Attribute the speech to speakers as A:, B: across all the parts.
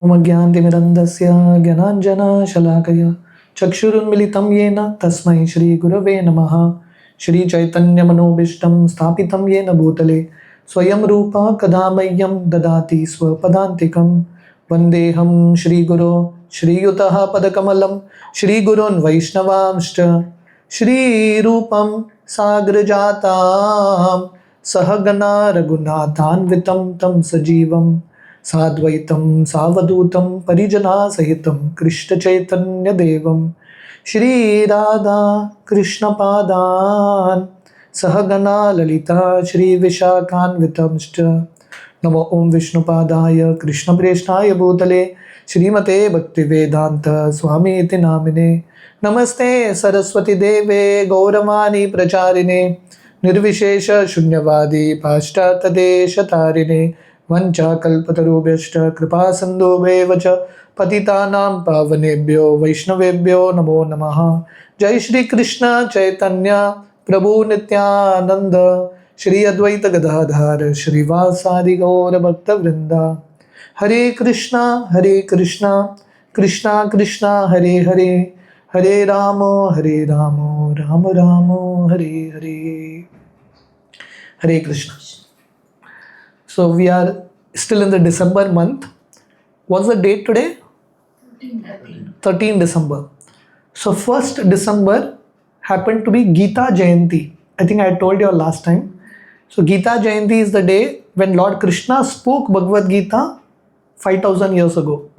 A: ज्ञानतिमिरन्धस्य ज्ञानाञ्जनशलाकया चक्षुरुन्मिलितं येन तस्मै श्रीगुरवे नमः। श्रीचैतन्यमनोभीष्टं स्थापितं येन भूतले स्वयं रूपा कदा मह्यं ददाति स्वपदान्तिकं। वन्देऽहं श्रीगुरो श्रीयुतः पदकमलं श्रीगुरोन् वैष्णवांश्च श्रीरूपं साग्रजातां सहगना रघुनाथान्वितं तं सजीवं साद्वैतं सावधूतं परिजनासहितं कृष्णचैतन्यदेवं श्रीराधा कृष्णपादान् सहगना ललिता श्रीविशाखान्वितंश्च। नमो ओं विष्णुपादाय कृष्णप्रेष्ठाय भूतले श्रीमते भक्तिवेदांत स्वामीति नामिने। नमस्ते सरस्वती देवे गौरवाणी प्रचारिणे निर्विशेष शून्यवादी पाश्चात्यदेशतारिणे वंचाकल्पतरुभ्यश्च कृपा सिन्धुभ्येव च पतितानां पावनेभ्यो वैष्णवेभ्यो नमो नमः। जय श्री कृष्ण चैतन्य प्रभु नित्यानंद श्री अद्वैत गदाधर श्रीवासादि गौर भक्तवृंदा। हरे कृष्णा कृष्णा कृष्णा हरे हरे, हरे राम राम राम हरे हरे। हरे Krishna. So we are still in the December month. What's the date today? 13 December. So 1st December happened to be Gita Jayanti. I think I told you last time. So Gita Jayanti is the day when Lord Krishna spoke Bhagavad Gita 5000 years ago.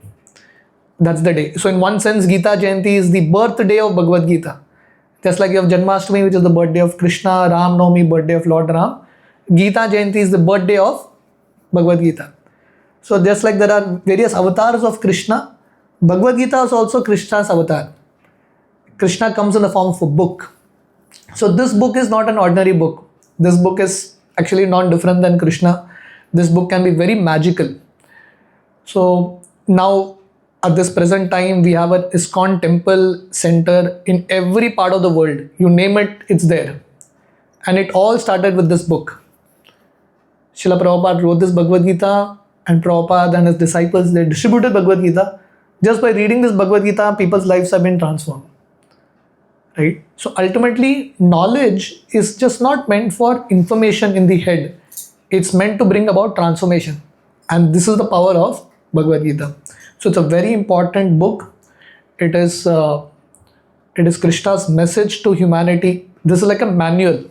A: That's the day. So in one sense, Gita Jayanti is the birthday of Bhagavad Gita. Just like you have Janmashtami, which is the birthday of Krishna, Ram Navami, birthday of Lord Ram. Gita Jayanti is the birthday of Bhagavad Gita. So just like there are various avatars of Krishna, Bhagavad Gita is also Krishna's avatar. Krishna comes in the form of a book. So this book is not an ordinary book. This book is actually not different than Krishna. This book can be very magical. So now at this present time we have an ISKCON temple center in every part of the world. You name it, it's there. And it all started with this book. Srila Prabhupada wrote this Bhagavad Gita, and Prabhupada and his disciples, they distributed Bhagavad Gita. Just by reading this Bhagavad Gita, people's lives have been transformed. Right? So ultimately, knowledge is just not meant for information in the head. It's meant to bring about transformation. And this is the power of Bhagavad Gita. So it's a very important book. It is Krishna's message to humanity. This is like a manual.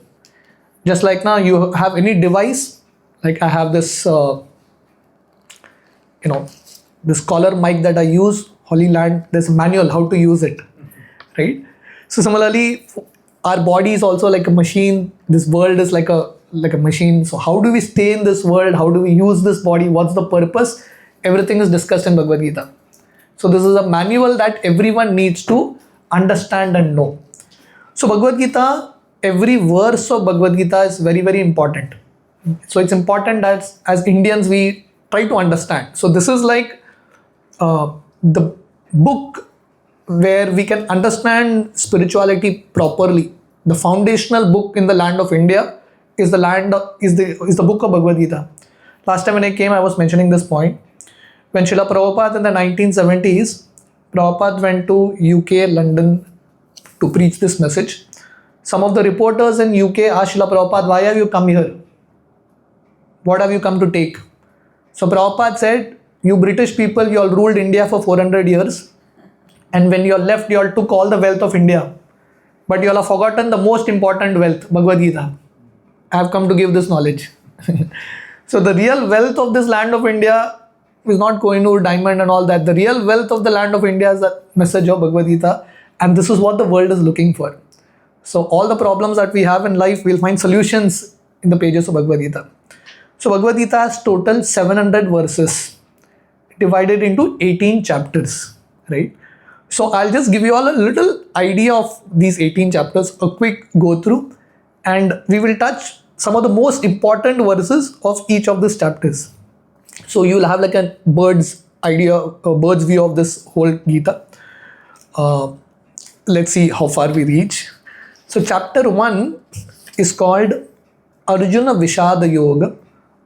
A: Just like now you have any device, like I have this, this collar mic that I use, Holy Land, there's a manual how to use it, right? So similarly, our body is also like a machine. This world is like a machine. So how do we stay in this world? How do we use this body? What's the purpose? Everything is discussed in Bhagavad Gita. So this is a manual that everyone needs to understand and know. So Bhagavad Gita, every verse of Bhagavad Gita is very, very important. So it's important that as Indians we try to understand. So this is like the book where we can understand spirituality properly. The foundational book in the land of India is the book of Bhagavad Gita. Last time when I came, I was mentioning this point. When Srila Prabhupada in the 1970s, Prabhupada went to UK, London to preach this message. Some of the reporters in UK asked Srila Prabhupada, why have you come here? What have you come to take? So Prabhupada said, you British people, you all ruled India for 400 years. And when you all left, you all took all the wealth of India. But you all have forgotten the most important wealth, Bhagavad Gita. I have come to give this knowledge. So the real wealth of this land of India is not Kohinoor, diamond and all that. The real wealth of the land of India is the message of Bhagavad Gita. And this is what the world is looking for. So all the problems that we have in life, we'll find solutions in the pages of Bhagavad Gita. So Bhagavad Gita has total 700 verses divided into 18 chapters, right? So I'll just give you all a little idea of these 18 chapters, a quick go through, and we will touch some of the most important verses of each of these chapters. So you'll have like a bird's view of this whole Gita. Let's see how far we reach. So chapter 1 is called Arjuna Vishada Yoga,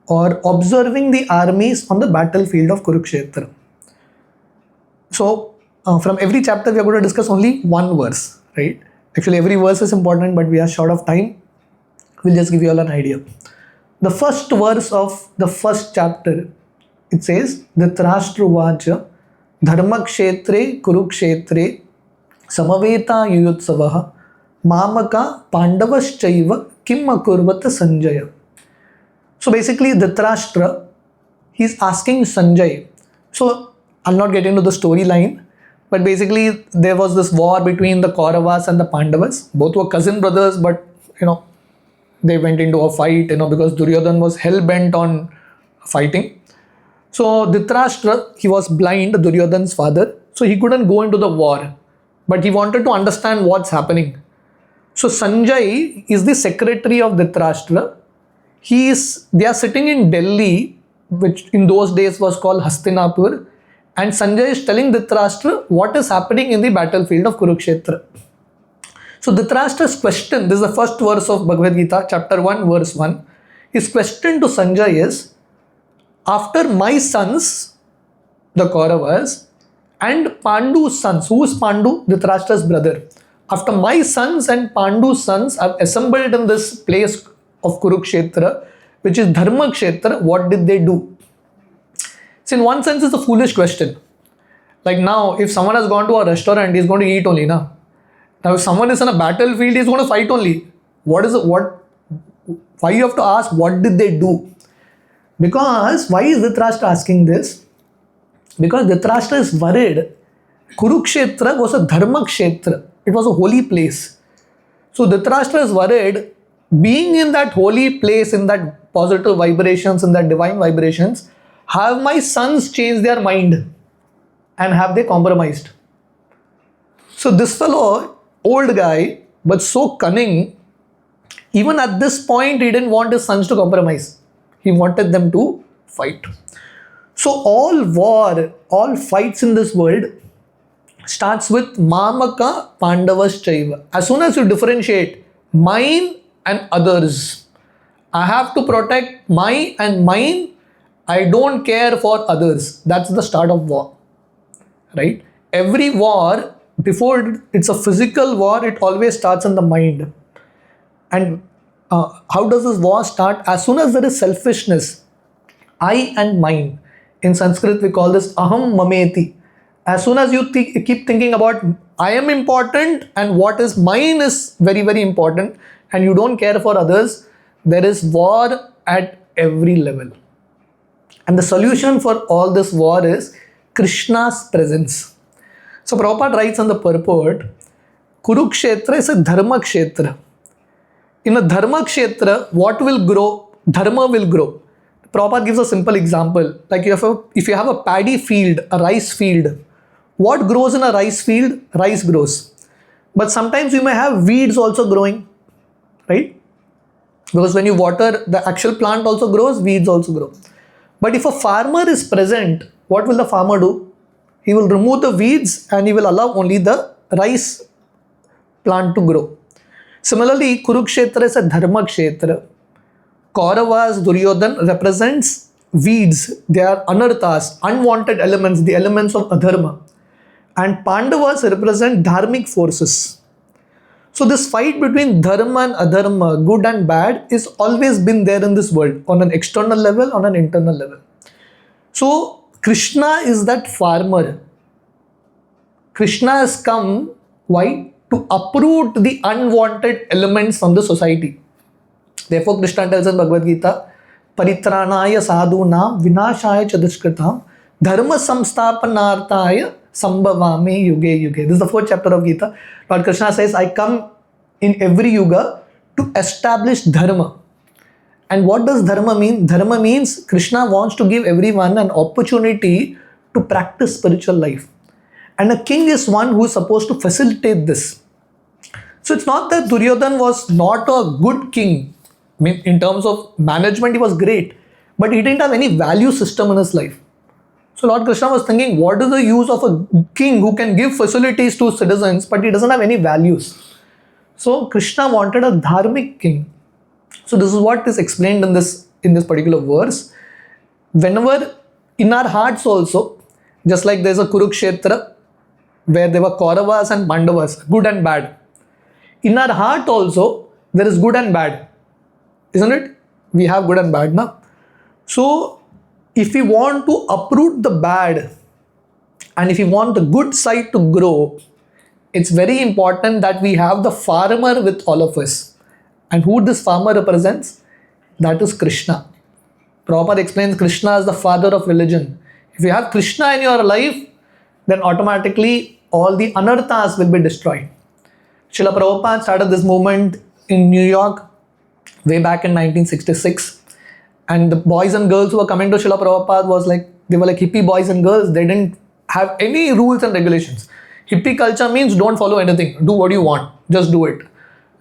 A: or observing the armies on the battlefield of Kurukshetra. So from every chapter we are going to discuss only one verse, right? Actually every verse is important, but we are short of time. We'll just give you all an idea. The first verse of the first chapter, it says, Dhritarashtra Dharmakshetre Kurukshetre Samaveta Yuyutsavaha Mamaka Pandavaschaiva Kim Akurvata Sanjaya. So basically Dhritarashtra, he's asking Sanjay. So I'll not get into the storyline, but basically there was this war between the Kauravas and the Pandavas. Both were cousin brothers, but they went into a fight, because Duryodhan was hell bent on fighting. So Dhritarashtra, he was blind, Duryodhan's father, so he couldn't go into the war, but he wanted to understand what's happening. So Sanjay is the secretary of Dhritarashtra. They are sitting in Delhi, which in those days was called Hastinapur, and Sanjay is telling Dhritarashtra what is happening in the battlefield of Kurukshetra. So Dhritarashtra's question, this is the first verse of Bhagavad Gita, chapter 1, verse 1. His question to Sanjay is, after my sons, the Kauravas, and Pandu's sons, who is Pandu? Dhritarashtra's brother. After my sons and Pandu's sons have assembled in this place of Kurukshetra, which is Dharmakshetra, what did they do? So in one sense, it's a foolish question. Like now, if someone has gone to a restaurant, he's going to eat only, na? Now, if someone is on a battlefield, he's going to fight only. Why you have to ask, what did they do? Because, why is Dhritarashtra asking this? Because Dhritarashtra is worried. Kurukshetra was a Dharmakshetra. It was a holy place. So Dhritarashtra is worried, being in that holy place, in that positive vibrations, in that divine vibrations, have my sons changed their mind? And have they compromised? So this fellow, old guy, but so cunning, even at this point, he didn't want his sons to compromise. He wanted them to fight. So all war, all fights in this world starts with Mamaka Pandavaschaiva. As soon as you differentiate mine and others, I have to protect my and mine, I don't care for others. That's the start of war. Right? Every war, before it's a physical war, it always starts in the mind. And how does this war start? As soon as there is selfishness, I and mine. In Sanskrit, we call this aham mameti. As soon as you keep thinking about I am important and what is mine is very, very important, and you don't care for others, there is war at every level. And the solution for all this war is Krishna's presence. So Prabhupada writes on the purport, Kurukshetra is a Dharma Kshetra. In a Dharma Kshetra, what will grow? Dharma will grow. Prabhupada gives a simple example. Like if you have a paddy field, a rice field, what grows in a rice field? Rice grows. But sometimes you may have weeds also growing, right? Because when you water, the actual plant also grows, weeds also grow. But if a farmer is present, what will the farmer do? He will remove the weeds and he will allow only the rice plant to grow. Similarly, Kurukshetra is a Dharma Kshetra. Kauravas, Duryodhan represents weeds. They are anarthas, unwanted elements, the elements of adharma. And Pandavas represent dharmic forces. So this fight between dharma and adharma, good and bad, is always been there in this world, on an external level, on an internal level. So Krishna is that farmer. Krishna has come, why? To uproot the unwanted elements from the society. Therefore Krishna tells in Bhagavad Gita, Paritranaya sadhunam vinashaya chadushkritam dharma samstapanartaya sambhavami yuge yuge. This is the 4th chapter of Gita. Lord Krishna says, I come in every yuga to establish dharma. And what does dharma mean? Dharma means Krishna wants to give everyone an opportunity to practice spiritual life. And a king is one who is supposed to facilitate this. So it's not that Duryodhan was not a good king. I mean, in terms of management, he was great. But he didn't have any value system in his life. So Lord Krishna was thinking, what is the use of a king who can give facilities to citizens, but he doesn't have any values? So Krishna wanted a dharmic king. So this is what is explained in this particular verse. Whenever in our hearts also, Just like there's a Kurukshetra where there were Kauravas and Pandavas, good and bad. In our heart also, there is good and bad. Isn't it? We have good and bad now. So, if we want to uproot the bad and if we want the good side to grow, it's very important that we have the farmer with all of us. And who this farmer represents? That is Krishna. Prabhupada explains Krishna as the father of religion. If you have Krishna in your life, then automatically all the anarthas will be destroyed. Srila Prabhupada started this movement in New York way back in 1966. And the boys and girls who were coming to Srila Prabhupada they were like hippie boys and girls. They didn't have any rules and regulations. Hippie culture means don't follow anything. Do what you want. Just do it.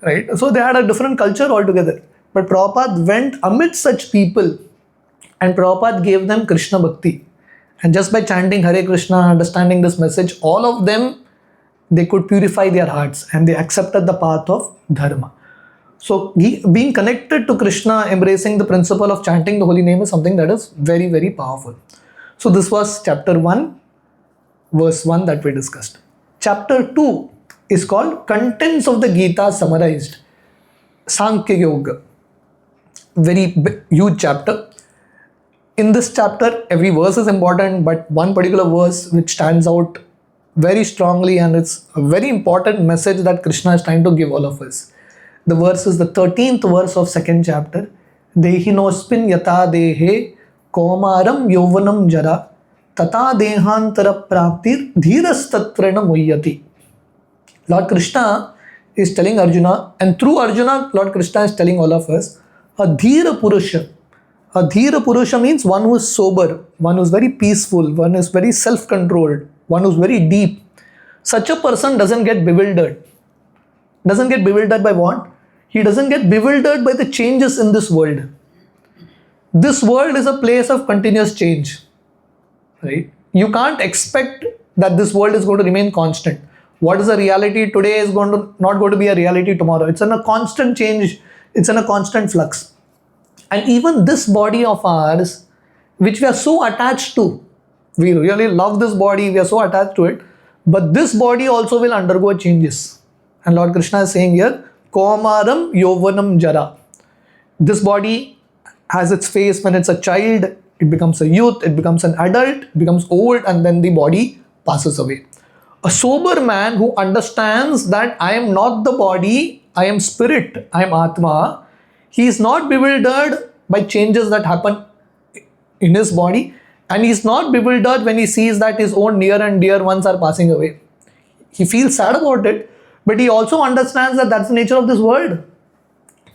A: Right? So they had a different culture altogether. But Prabhupada went amidst such people and Prabhupada gave them Krishna Bhakti. And just by chanting Hare Krishna, understanding this message, all of them, they could purify their hearts and they accepted the path of Dharma. So being connected to Krishna, embracing the principle of chanting the holy name is something that is very, very powerful. So this was chapter 1, verse 1 that we discussed. Chapter 2 is called Contents of the Gita Summarized. Sankhya Yoga. Very huge chapter. In this chapter, every verse is important, but one particular verse which stands out very strongly, and it's a very important message that Krishna is trying to give all of us. The verse is the 13th verse of 2nd chapter. Dehinosmin yata dehe komaram yovanam jara tata dehantara praptir dhirastatrena muhyati. Lord Krishna is telling Arjuna, and through Arjuna, Lord Krishna is telling all of us, a dhira purusha. A dhira purusha means one who is sober, one who is very peaceful, one who is very self-controlled, one who is very deep. Such a person doesn't get bewildered. Doesn't get bewildered by what? He doesn't get bewildered by the changes in this world. This world is a place of continuous change. Right? You can't expect that this world is going to remain constant. What is a reality today is not going to be a reality tomorrow. It's in a constant change. It's in a constant flux. And even this body of ours, which we are so attached to, we really love this body, we are so attached to it, but this body also will undergo changes. And Lord Krishna is saying here, Komaram Yovanam Jara. This body has its phase when it's a child, it becomes a youth, it becomes an adult, it becomes old, and then the body passes away. A sober man who understands that I am not the body, I am spirit, I am Atma, he is not bewildered by changes that happen in his body, and he is not bewildered when he sees that his own near and dear ones are passing away. He feels sad about it, but he also understands that that's the nature of this world.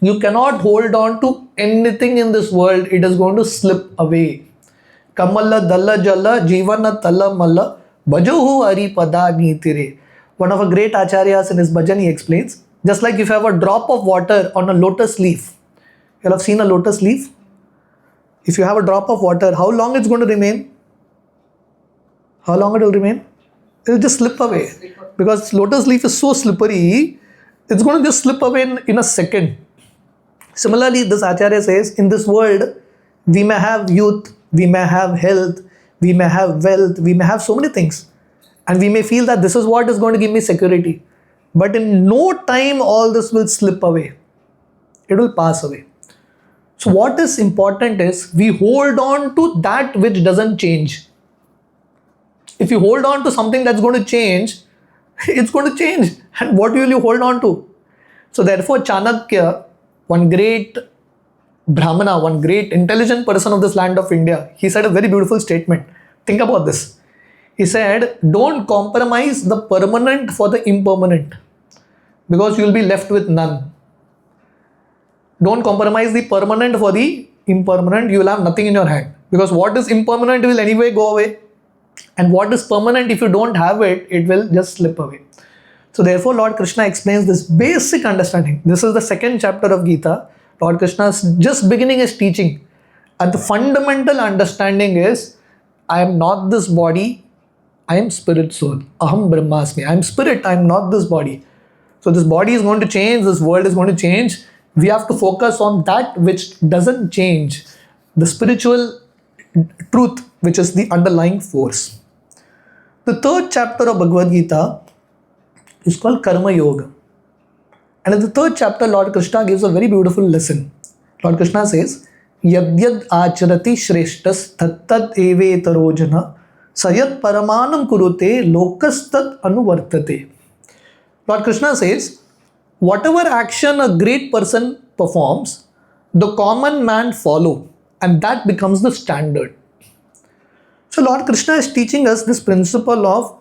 A: You cannot hold on to anything in this world, it is going to slip away. Kamala dalla jalla jivana talla malla bhajuhu hari pada nitire. One of our great acharyas in his bhajan, he explains, just like if you have a drop of water on a lotus leaf. You have seen a lotus leaf? If you have a drop of water, how long it's going to remain? How long it will remain? It will just slip away. Because lotus leaf is so slippery, it's going to just slip away in a second. Similarly, this Acharya says, in this world, we may have youth, we may have health, we may have wealth, we may have so many things. And we may feel that this is what is going to give me security. But in no time, all this will slip away. It will pass away. So what is important is we hold on to that which doesn't change. If you hold on to something that's going to change, it's going to change. And what will you hold on to? So therefore Chanakya, one great Brahmana, one great intelligent person of this land of India, he said a very beautiful statement. Think about this. He said, don't compromise the permanent for the impermanent, because you will be left with none. Don't compromise the permanent for the impermanent, you will have nothing in your hand. Because what is impermanent will anyway go away. And what is permanent, if you don't have it, it will just slip away. So therefore, Lord Krishna explains this basic understanding. This is the 2nd chapter of Gita. Lord Krishna is just beginning his teaching. And the fundamental understanding is, I am not this body, I am spirit soul. Aham Brahmasmi. I am spirit, I am not this body. So this body is going to change, this world is going to change. We have to focus on that which doesn't change, the spiritual truth, which is the underlying force. The third chapter of Bhagavad Gita is called Karma Yoga. And in the third chapter, Lord Krishna gives a very beautiful lesson. Lord Krishna says, Yad yad acharati shreshtas tattat evetaro jana sayat paramanam kurute lokastat anuvartate. Lord Krishna says, whatever action a great person performs, the common man follow, and that becomes the standard. So Lord Krishna is teaching us this principle of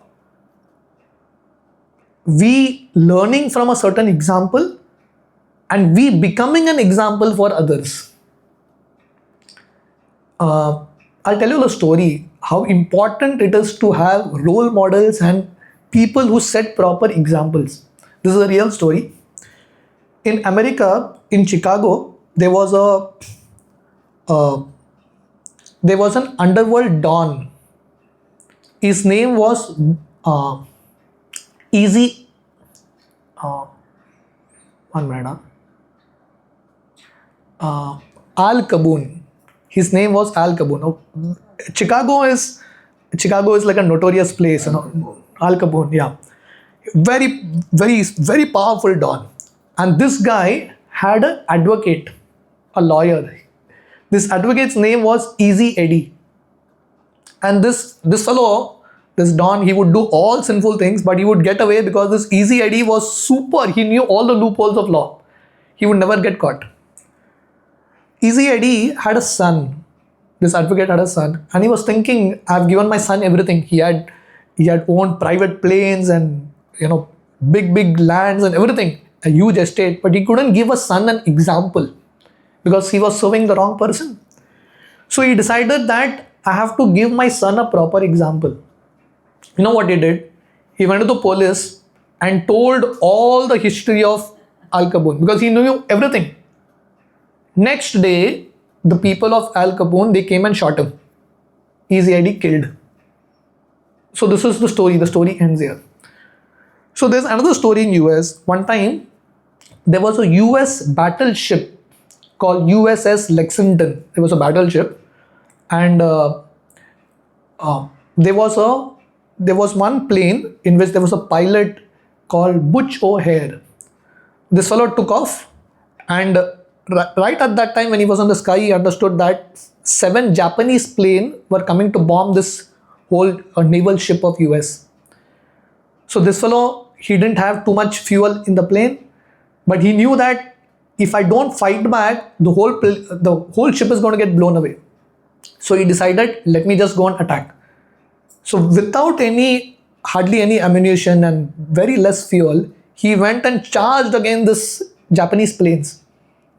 A: we learning from a certain example and we becoming an example for others. I'll tell you a story how important it is to have role models and people who set proper examples. This is a real story. In America, in Chicago, there was an underworld don. His name was Easy. One minute. Al Capone. His name was Al Capone. Chicago is like a notorious place, you know. Al Capone, yeah. Very, very, very powerful don. And this guy had an advocate, a lawyer. This advocate's name was Easy Eddie. And this fellow, this don, he would do all sinful things, but he would get away because this Easy Eddie was super. He knew all the loopholes of law. He would never get caught. Easy Eddie had a son. This advocate had a son, and he was thinking, I've given my son everything. He had owned private planes and, you know, big lands and everything, a huge estate, but he couldn't give a son an example because he was serving the wrong person. So he decided that I have to give my son a proper example. You know what he did? He went to the police and told all the history of Al Capone because he knew everything. Next day, the people of Al Capone, they came and shot him. Easy Eddie killed. So this is the story. The story ends here. So there's another story in US. One time, there was a US battleship called USS Lexington. There was a battleship, and there was one plane in which there was a pilot called Butch O'Hare. This fellow took off, and right at that time when he was on the sky, he understood that 7 Japanese planes were coming to bomb this whole naval ship of US. So this fellow, he didn't have too much fuel in the plane, but he knew that if I don't fight back, the whole ship is going to get blown away. So he decided, let me just go and attack. So without hardly any ammunition and very less fuel, he went and charged against this Japanese planes.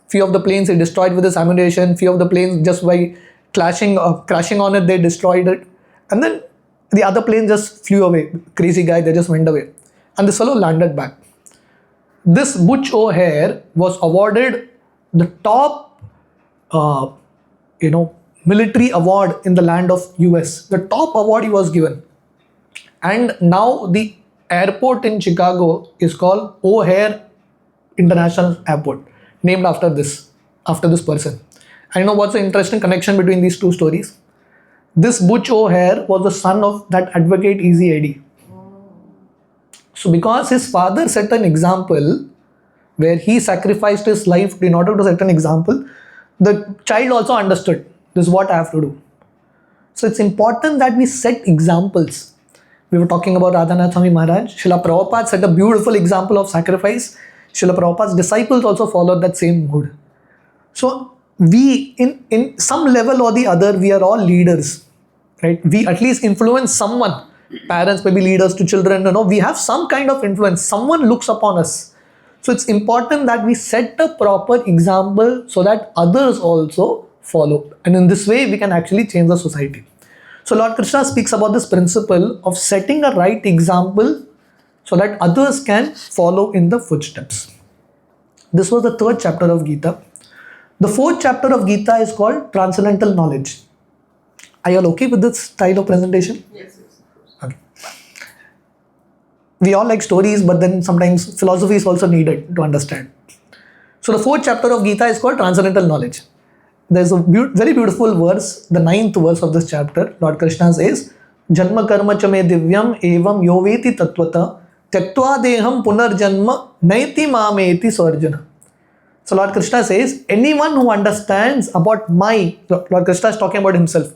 A: Few of the planes he destroyed with his ammunition, few of the planes just by crashing on it, they destroyed it. And then the other plane just flew away. Crazy guy, they just went away. And this fellow landed back. This Butch O'Hare was awarded the top, military award in the land of US. The top award he was given. And now the airport in Chicago is called O'Hare International Airport, named after this person. And you know what's the interesting connection between these two stories? This Butch O'Hare was the son of that advocate Easy Eddie. So because his father set an example where he sacrificed his life in order to set an example, the child also understood, this is what I have to do. So it's important that we set examples. We were talking about Radhanath Swami Maharaj. Srila Prabhupada set a beautiful example of sacrifice. Srila Prabhupada's disciples also followed that same mode. So we, in some level or the other, we are all leaders, right? We at least influence someone. Parents may be leaders to children, we have some kind of influence. Someone looks upon us. So it's important that we set a proper example so that others also follow. And in this way, we can actually change the society. So Lord Krishna speaks about this principle of setting a right example so that others can follow in the footsteps. This was the 3rd chapter of Gita. The 4th chapter of Gita is called Transcendental Knowledge. Are you all okay with this style of presentation?
B: Yes.
A: Okay. We all like stories, but then sometimes philosophy is also needed to understand. So the 4th chapter of Gita is called Transcendental Knowledge. There's a very beautiful verse, the 9th verse of this chapter. Lord Krishna says, Janma karma cha me divyam evam yo veti tattvata tyaktva deham punarjanma naiti mameti swarjana. So Lord Krishna says, anyone who understands about Lord Krishna is talking about himself.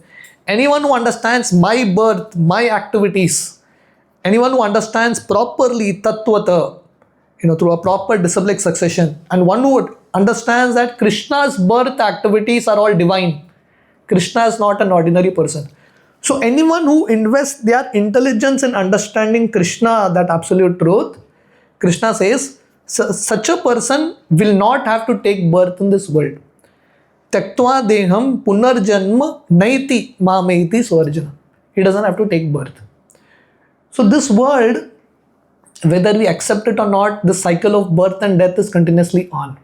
A: Anyone who understands my birth, my activities, anyone who understands properly tattvata, through a proper disciplic succession, and one who understands that Krishna's birth activities are all divine. Krishna is not an ordinary person. So anyone who invests their intelligence in understanding Krishna, that absolute truth, Krishna says, such a person will not have to take birth in this world. Tyaktva deham punarjanma naiti mameti swarjana. He doesn't have to take birth. So this world, whether we accept it or not, the cycle of birth and death is continuously on.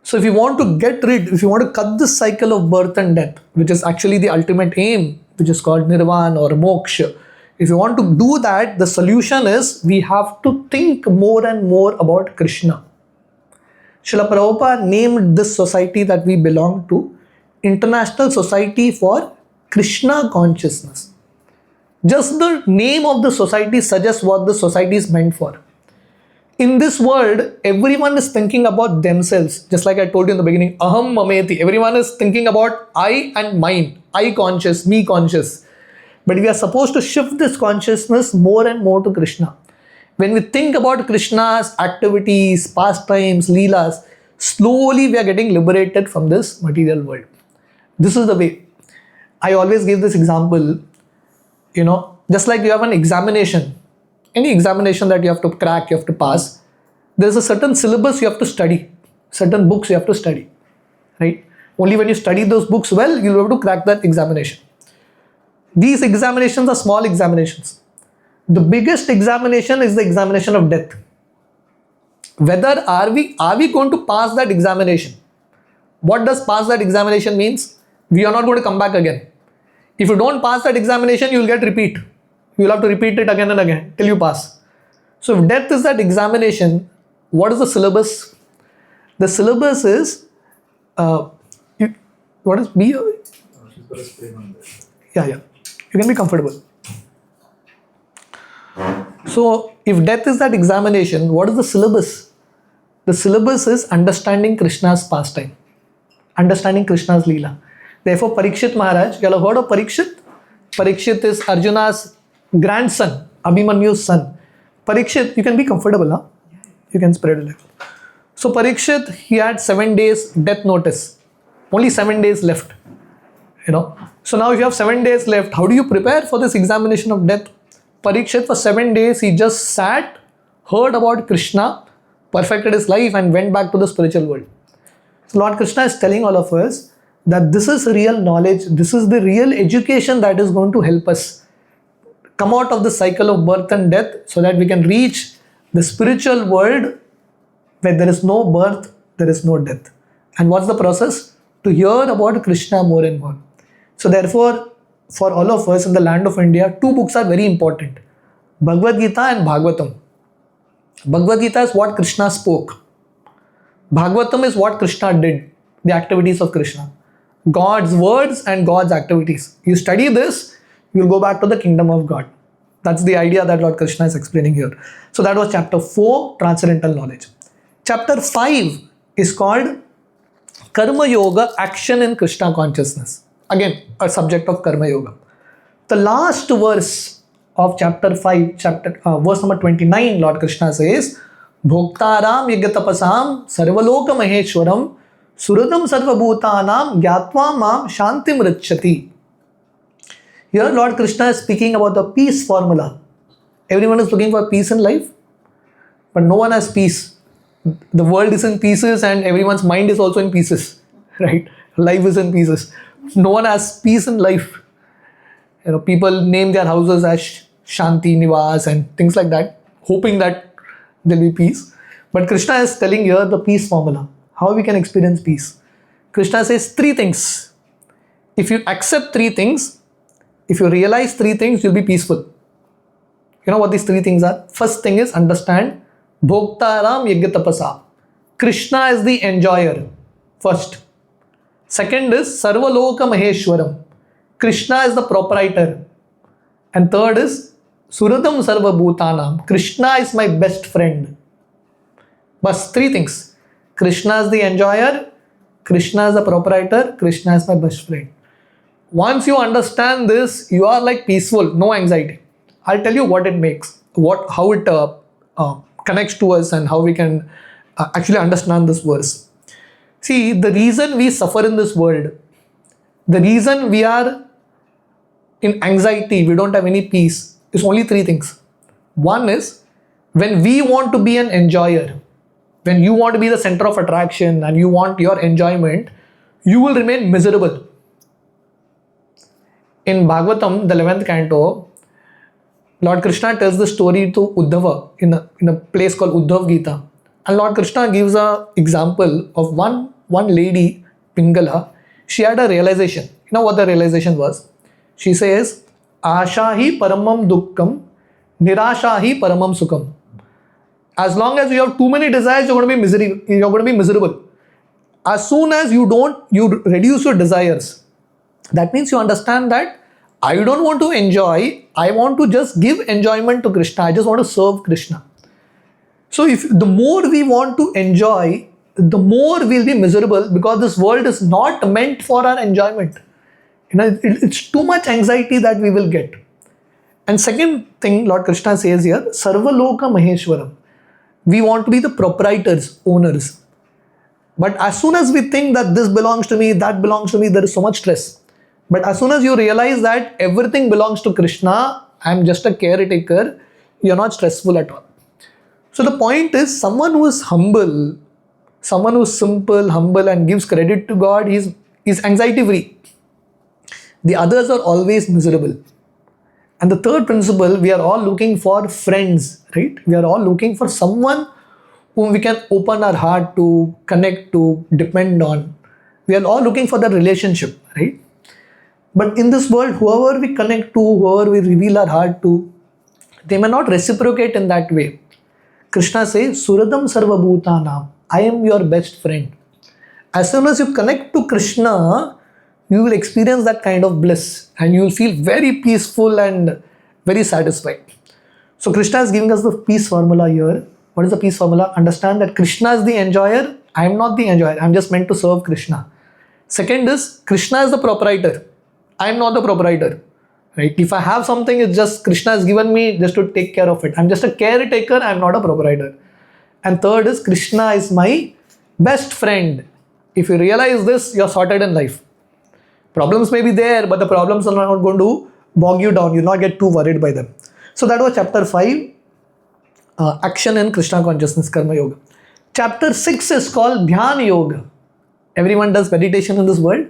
A: So if you want to cut this cycle of birth and death, which is actually the ultimate aim, which is called nirvana or moksha, if you want to do that, the solution is we have to think more and more about Krishna. Srila Prabhupada named this society that we belong to International Society for Krishna Consciousness. Just the name of the society suggests what the society is meant for. In this world, everyone is thinking about themselves. Just like I told you in the beginning, aham mameti. Everyone is thinking about I and mine. I conscious, me conscious. But we are supposed to shift this consciousness more and more to Krishna. When we think about Krishna's activities, pastimes, leelas, slowly we are getting liberated from this material world. This is the way. I always give this example, just like you have an examination, any examination that you have to crack, you have to pass, there is a certain syllabus you have to study, certain books you have to study, right? Only when you study those books well, you'll be able to crack that examination. These examinations are small examinations. The biggest examination is the examination of death. Whether are we going to pass that examination? What does pass that examination means? We are not going to come back again. If you don't pass that examination, you will get repeat. You will have to repeat it again and again till you pass. So if death is that examination, what is the syllabus? The syllabus is what is B? Yeah. You can be comfortable. So if death is that examination, what is the syllabus? The syllabus is understanding Krishna's pastime, understanding Krishna's Leela. Therefore, Parikshit Maharaj, you have heard of Parikshit? Parikshit is Arjuna's grandson, Abhimanyu's son. Parikshit, you can be comfortable, huh? You can spread a little. So Parikshit, he had 7 days death notice. Only 7 days left. So now if you have 7 days left, how do you prepare for this examination of death? Parikshit, for 7 days, he just sat, heard about Krishna, perfected his life and went back to the spiritual world. So Lord Krishna is telling all of us that this is real knowledge, this is the real education that is going to help us come out of the cycle of birth and death so that we can reach the spiritual world where there is no birth, there is no death. And what's the process? To hear about Krishna more and more. So therefore, for all of us in the land of India, 2 books are very important. Bhagavad Gita and Bhagavatam. Bhagavad Gita is what Krishna spoke. Bhagavatam is what Krishna did, the activities of Krishna. God's words and God's activities. You study this, you will go back to the kingdom of God. That's the idea that Lord Krishna is explaining here. So that was chapter 4, Transcendental Knowledge. Chapter 5 is called Karma Yoga, Action in Krishna Consciousness. Again, a subject of Karma Yoga. The last verse of chapter 5, verse number 29, Lord Krishna says, Bhoktaram Yagatapasam Sarvaloka Maheshwaram Suradam Sarvabhutanam Gyatva Mam Shantim Richati. Here Lord Krishna is speaking about the peace formula. Everyone is looking for peace in life, but no one has peace. The world is in pieces and everyone's mind is also in pieces, right? Life is in pieces. No one has peace in life. People name their houses as Shanti Nivas and things like that, hoping that there will be peace. But Krishna is telling here the peace formula, how we can experience peace. Krishna says 3 things. If you accept 3 things, if you realize 3 things, you'll be peaceful. You know what these 3 things are? First thing is understand Bhoktaram Yagyatapasa. Krishna is the enjoyer. First. Second is Sarvaloka Maheshwaram. Krishna is the proprietor. And third is Suradam Sarva Bhutanam. Krishna is my best friend. Bas, three things. Krishna is the enjoyer, Krishna is the proprietor, Krishna is my best friend. Once you understand this, you are like peaceful, no anxiety. I'll tell you what it makes, how it connects to us and how we can actually understand this verse. See, the reason we suffer in this world, the reason we are in anxiety, we don't have any peace, is only three things. One is when we want to be an enjoyer, when you want to be the center of attraction and you want your enjoyment, you will remain miserable. In Bhagavatam, the 11th canto, Lord Krishna tells the story to Uddhava in a place called Uddhav Gita. And Lord Krishna gives an example of one lady, Pingala. She had a realization. You know what the realization was? She says, Ashahi paramam dukkham, nirashahi paramam sukham. As long as you have too many desires, you're going to be miserable. As soon as you reduce your desires, that means you understand that I don't want to enjoy, I want to just give enjoyment to Krishna, I just want to serve Krishna. So if the more we want to enjoy, the more we'll be miserable, because this world is not meant for our enjoyment. It's too much anxiety that we will get. And second thing Lord Krishna says here, Sarvaloka Maheshwaram. We want to be the proprietors, owners. But as soon as we think that this belongs to me, that belongs to me, there is so much stress. But as soon as you realize that everything belongs to Krishna, I am just a caretaker, you're not stressful at all. So the point is, someone who is humble, someone who is simple, humble and gives credit to God, is anxiety free. The others are always miserable. And the third principle, we are all looking for friends, right? We are all looking for someone whom we can open our heart to, connect to, depend on. We are all looking for that relationship, right? But in this world, whoever we connect to, whoever we reveal our heart to, they may not reciprocate in that way. Krishna says, Suradam Sarva Bhutanam, I am your best friend. As soon as you connect to Krishna, you will experience that kind of bliss and you will feel very peaceful and very satisfied. So Krishna is giving us the peace formula here. What is the peace formula? Understand that Krishna is the enjoyer. I am not the enjoyer. I am just meant to serve Krishna. Second is, Krishna is the proprietor. I am not the proprietor. Right? If I have something, it's just Krishna has given me just to take care of it. I'm just a caretaker. I'm not a proprietor. And third is, Krishna is my best friend. If you realize this, you're sorted in life. Problems may be there, but the problems are not going to bog you down. You'll not get too worried by them. So that was chapter 5, Action in Krishna Consciousness, Karma Yoga. Chapter 6 is called Dhyan Yoga. Everyone does meditation in this world.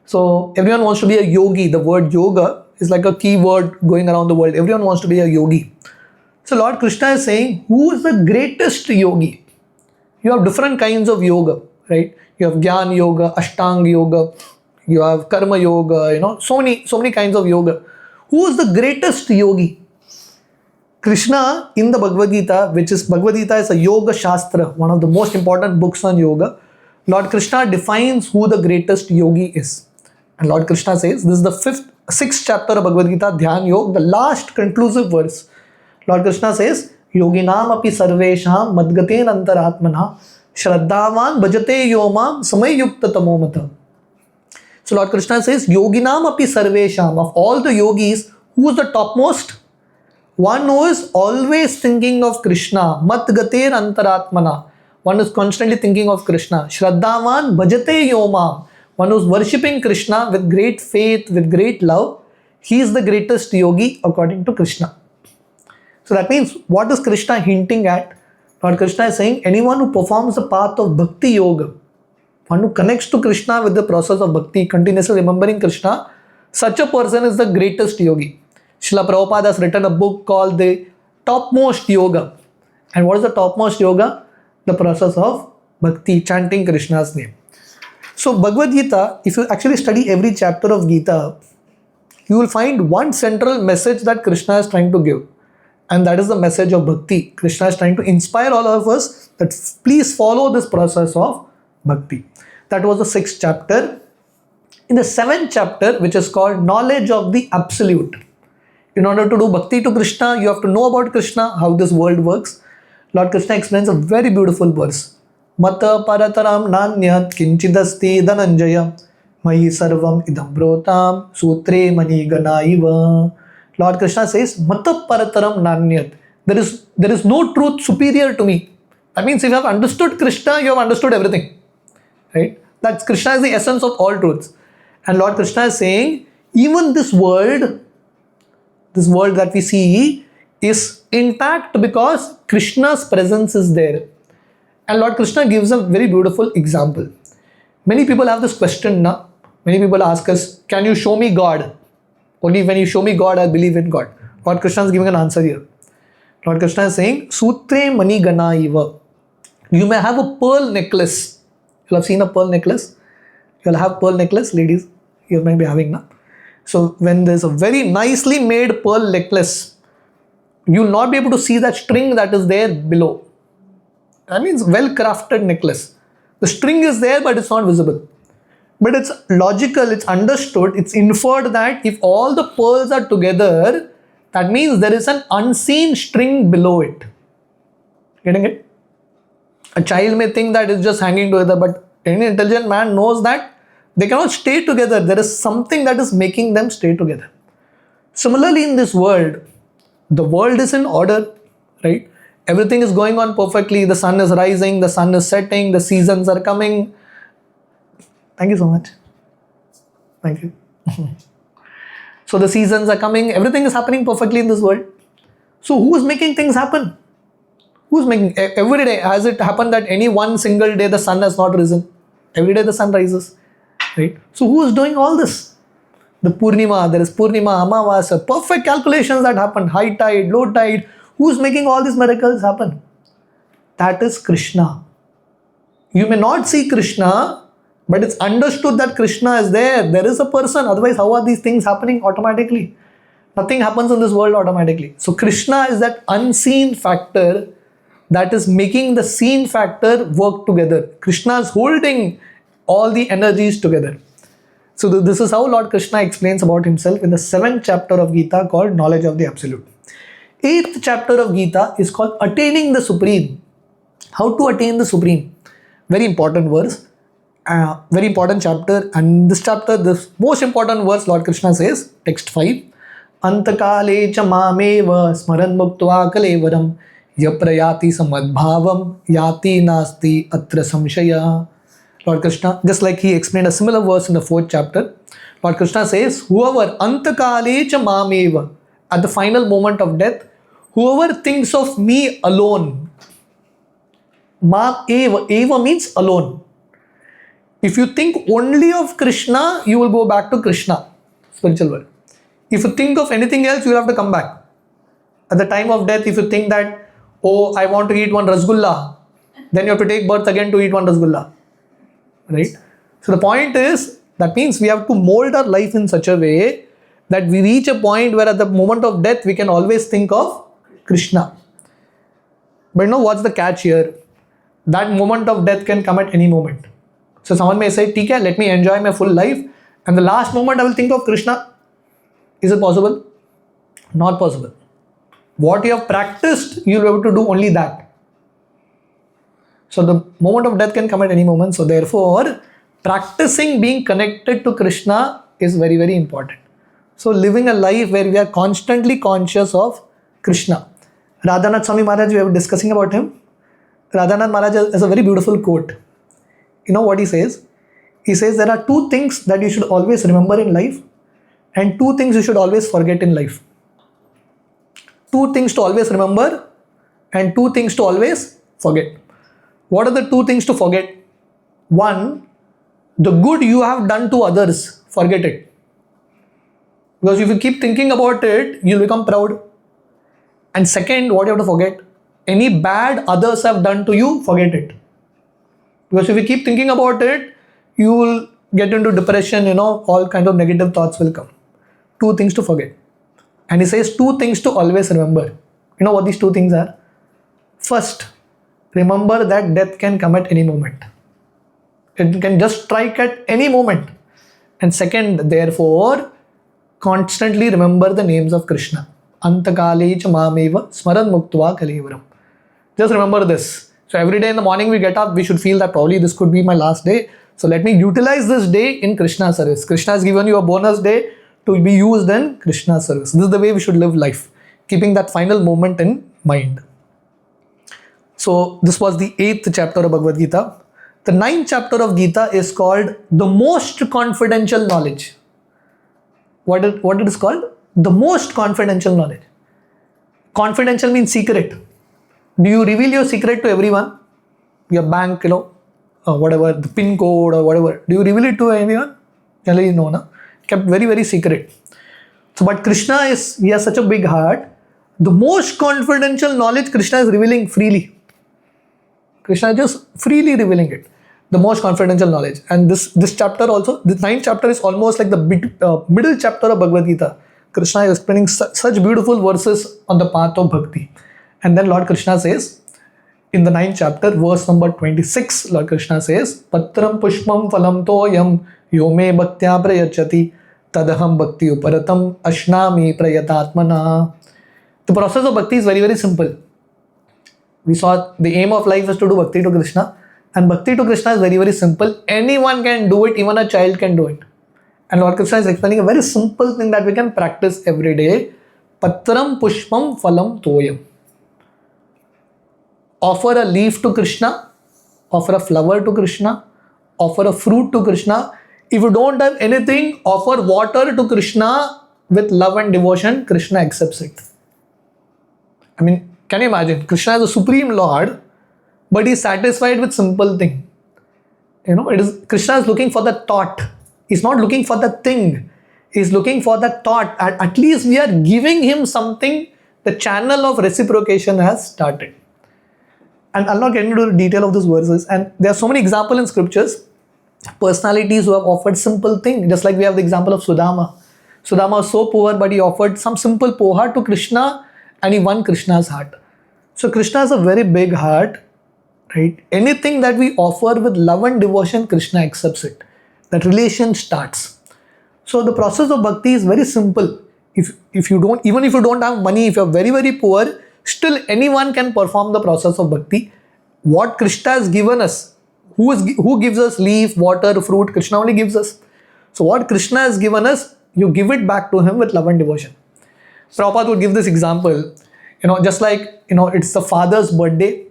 A: So everyone wants to be a yogi. The word yoga is like a key word going around the world. Everyone wants to be a yogi. So Lord Krishna is saying, who is the greatest yogi? You have different kinds of yoga, right? You have Jnana Yoga, Ashtanga Yoga, you have Karma Yoga, so many kinds of yoga. Who is the greatest yogi? Krishna in the Bhagavad Gita, Bhagavad Gita is a yoga shastra, one of the most important books on yoga. Lord Krishna defines who the greatest yogi is. And Lord Krishna says, this is the sixth chapter of Bhagavad Gita, Dhyan Yoga, the last conclusive verse. Lord Krishna says, Yoginam api sarvesham madgaten antaratmana shraddhavan bhajate yomam samayukta tamomata. So Lord Krishna says, Yoginam api sarvesham, of all the yogis, who is the topmost? One who is always thinking of Krishna, madgaten antaratmana. One who is constantly thinking of Krishna. Shraddhavan bhajate yomam. One who is worshipping Krishna with great faith, with great love. He is the greatest yogi according to Krishna. So that means, what is Krishna hinting at? Lord Krishna is saying, anyone who performs the path of Bhakti Yoga, one who connects to Krishna with the process of Bhakti, continuously remembering Krishna, such a person is the greatest yogi. Srila Prabhupada has written a book called The Topmost Yoga. And what is the topmost yoga? The process of Bhakti, chanting Krishna's name. So Bhagavad Gita, if you actually study every chapter of Gita, you will find one central message that Krishna is trying to give. And that is the message of Bhakti. Krishna is trying to inspire all of us that please follow this process of Bhakti. That was the 6th chapter. In the 7th chapter, which is called Knowledge of the Absolute, In order to do bhakti to Krishna, you have to know about Krishna, how this world works. Lord Krishna explains a very beautiful verse. Mata parataram nanyat kinchidasti dhananjaya mahi sarvam idam brotam sutre mani ganaiva. Lord Krishna says, Mata parataram nanyat. There is no truth superior to me. That means if you have understood Krishna, you have understood everything. Right? That's Krishna is the essence of all truths. And Lord Krishna is saying, even this world that we see is intact because Krishna's presence is there. And Lord Krishna gives a very beautiful example. Many people have this question now. Many people ask us, can you show me God? Only when you show me God, I believe in God. Lord Krishna is giving an answer here. Lord Krishna is saying, Sutre mani gana iva. You may have a pearl necklace. You have seen a pearl necklace? You will have pearl necklace, ladies. You may be having now. So when there's a very nicely made pearl necklace, you will not be able to see that string that is there below. That means well-crafted necklace. The string is there, but it's not visible. But it's logical, it's understood, it's inferred that if all the pearls are together, that means there is an unseen string below it. Getting it? A child may think that it's just hanging together, but any intelligent man knows that they cannot stay together. There is something that is making them stay together. Similarly, in this world, the world is in order, right? Everything is going on perfectly. The sun is rising, the sun is setting, the seasons are coming. Thank you so much. Thank you. So the seasons are coming, everything is happening perfectly in this world. So who is making things happen? Who's making, every day, has it happened that any one single day the sun has not risen? Every day the sun rises, right? So who is doing all this? The Purnima, there is Purnima, Amavasa, perfect calculations that happen, high tide, low tide. Who is making all these miracles happen? That is Krishna. You may not see Krishna, but it's understood that Krishna is there. There is a person. Otherwise, how are these things happening automatically? Nothing happens in this world automatically. So Krishna is that unseen factor that is making the seen factor work together. Krishna is holding all the energies together. So this is how Lord Krishna explains about himself in the 7th chapter of Gita called Knowledge of the Absolute. 8th chapter of Gita is called Attaining the Supreme. How to attain the Supreme? Very important verse. Very important chapter, and this chapter, the most important verse, Lord Krishna says, text 5, Antakale cha mameva smaran muktva kalevaram yaprayati samadbhavam yati nasti atra samshaya. Lord Krishna, just like he explained a similar verse in the 4th chapter, Lord Krishna says, whoever Antakale cha mameva, at the final moment of death, whoever thinks of me alone, ma eva means alone. If you think only of Krishna, you will go back to Krishna, spiritual world. If you think of anything else, you will have to come back. At the time of death, if you think that, oh, I want to eat one rasgulla, then you have to take birth again to eat one rasgulla. Right? So the point is, that means we have to mold our life in such a way that we reach a point where at the moment of death, we can always think of Krishna. But you know what's the catch here? That moment of death can come at any moment. So someone may say, "Tika, let me enjoy my full life, and the last moment I will think of Krishna." Is it possible? Not possible. What you have practiced, you will be able to do only that. So the moment of death can come at any moment. So therefore, practicing being connected to Krishna is very, very important. So living a life where we are constantly conscious of Krishna. Radhanath Swami Maharaj, we were discussing about him. Radhanath Maharaj has a very beautiful quote. You know what he says? He says there are 2 things that you should always remember in life and 2 things you should always forget in life. 2 things to always remember and 2 things to always forget. What are the 2 things to forget? 1, the good you have done to others, forget it. Because if you keep thinking about it, you'll become proud. And second, what you have to forget? Any bad others have done to you, forget it. Because if you keep thinking about it, you will get into depression, all kind of negative thoughts will come. 2 things to forget. And he says 2 things to always remember. You know what these 2 things are? First, remember that death can come at any moment. It can just strike at any moment. And second, therefore, constantly remember the names of Krishna. Antakale cha mameva smaran muktva kalevaram. Just remember this. So every day in the morning we get up, we should feel that probably this could be my last day. So let me utilize this day in Krishna service. Krishna has given you a bonus day to be used in Krishna service. This is the way we should live life, keeping that final moment in mind. So this was the 8th chapter of Bhagavad Gita. The 9th chapter of Gita is called the most confidential knowledge. What it is called? The most confidential knowledge. Confidential means secret. Do you reveal your secret to everyone? Your bank, whatever, the pin code or whatever. Do you reveal it to anyone? Generally, no, no. Kept very, very secret. So, but Krishna he has such a big heart. The most confidential knowledge Krishna is revealing freely. Krishna is just freely revealing it. The most confidential knowledge. And this chapter also, the 9th chapter is almost like the middle chapter of Bhagavad Gita. Krishna is explaining such beautiful verses on the path of bhakti. And then Lord Krishna says, in the 9th chapter, verse number 26, Lord Krishna says, Patram pushpam phalam toyam yome bhaktya prayachati tadaham bhakti uparatam ashnami prayatatmana. The process of bhakti is very, very simple. We saw the aim of life is to do bhakti to Krishna. And bhakti to Krishna is very, very simple. Anyone can do it, even a child can do it. And Lord Krishna is explaining a very simple thing that we can practice every day. Patram pushpam phalam toyam. Offer a leaf to Krishna, offer a flower to Krishna, offer a fruit to Krishna. If you don't have anything, offer water to Krishna with love and devotion, Krishna accepts it. I mean, can you imagine? Krishna is the Supreme Lord, but he is satisfied with simple thing. Krishna is looking for the thought. He's not looking for the thing. He's looking for the thought. At least we are giving him something. The channel of reciprocation has started. And I'll not get into the detail of these verses. And there are so many examples in scriptures. Personalities who have offered simple things. Just like we have the example of Sudama. Sudama was so poor, but he offered some simple poha to Krishna and he won Krishna's heart. So Krishna has a very big heart. Right? Anything that we offer with love and devotion, Krishna accepts it. That relation starts. So the process of bhakti is very simple. If you don't have money, if you're very, very poor, still anyone can perform the process of bhakti. What Krishna has given us, who gives us leaf, water, fruit? Krishna only gives us. So what Krishna has given us, you give it back to him with love and devotion. Prabhupada would give this example, just like, it's the father's birthday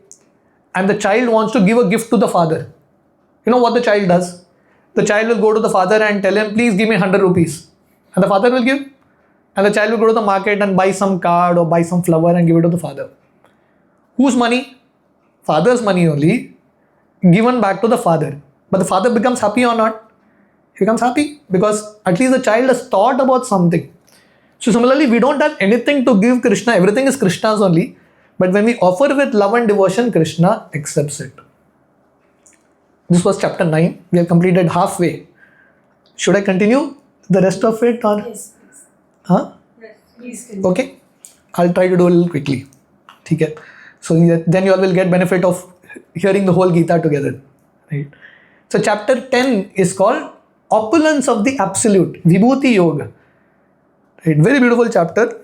A: and the child wants to give a gift to the father. You know what the child does? The child will go to the father and tell him, please give me 100 rupees. And the father will give. And the child will go to the market and buy some card or buy some flower and give it to the father. Whose money? Father's money only, given back to the father. But the father becomes happy or not? He becomes happy because at least the child has thought about something. So similarly, we don't have anything to give Krishna. Everything is Krishna's only. But when we offer with love and devotion, Krishna accepts it. This was chapter 9. We have completed halfway. Should I continue the rest of it? Or?
B: Yes, please.
A: Huh?
B: Yes, please continue.
A: Okay. I'll try to do a little quickly. Okay. So then you all will get benefit of hearing the whole Gita together. Right. So chapter 10 is called Opulence of the Absolute, Vibhuti Yoga. Right. Very beautiful chapter.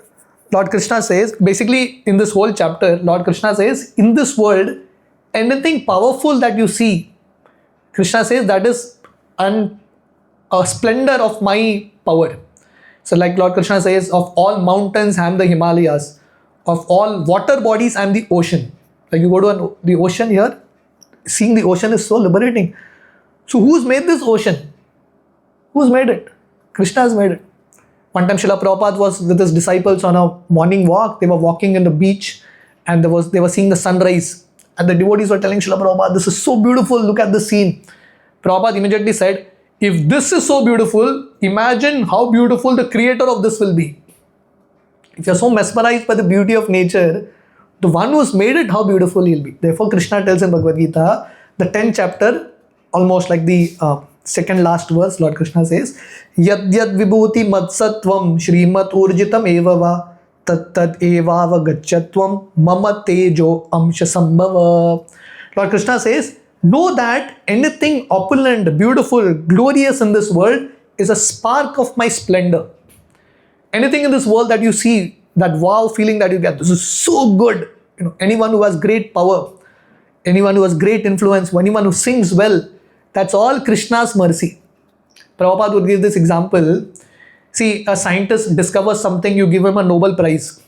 A: Lord Krishna says, basically in this whole chapter, Lord Krishna says, in this world, anything powerful that you see, Krishna says that is a splendor of my power. So like Lord Krishna says, of all mountains I am the Himalayas, of all water bodies I am the ocean. Like you go to the ocean here, seeing the ocean is so liberating. So who's made this ocean? Who's made it? Krishna has made it. One time Srila Prabhupada was with his disciples on a morning walk. They were walking in the beach and they were seeing the sunrise. And the devotees were telling Srila Prabhupada, this is so beautiful, look at the scene. Prabhupada immediately said, if this is so beautiful, imagine how beautiful the creator of this will be. If you're so mesmerized by the beauty of nature, the one who's made it, how beautiful he'll be. Therefore, Krishna tells in Bhagavad Gita, the 10th chapter, almost like the second last verse, Lord Krishna says, Yad yad vibhuti matsatvam shrimat urjitam evava tat tad evava gachatvam mama tejo amsha sambhava. Lord Krishna says, know that anything opulent, beautiful, glorious in this world is a spark of my splendor. Anything in this world that you see, that wow feeling that you get, this is so good. Anyone who has great power, anyone who has great influence, anyone who sings well, that's all Krishna's mercy. Prabhupada would give this example. See, a scientist discovers something, you give him a Nobel Prize.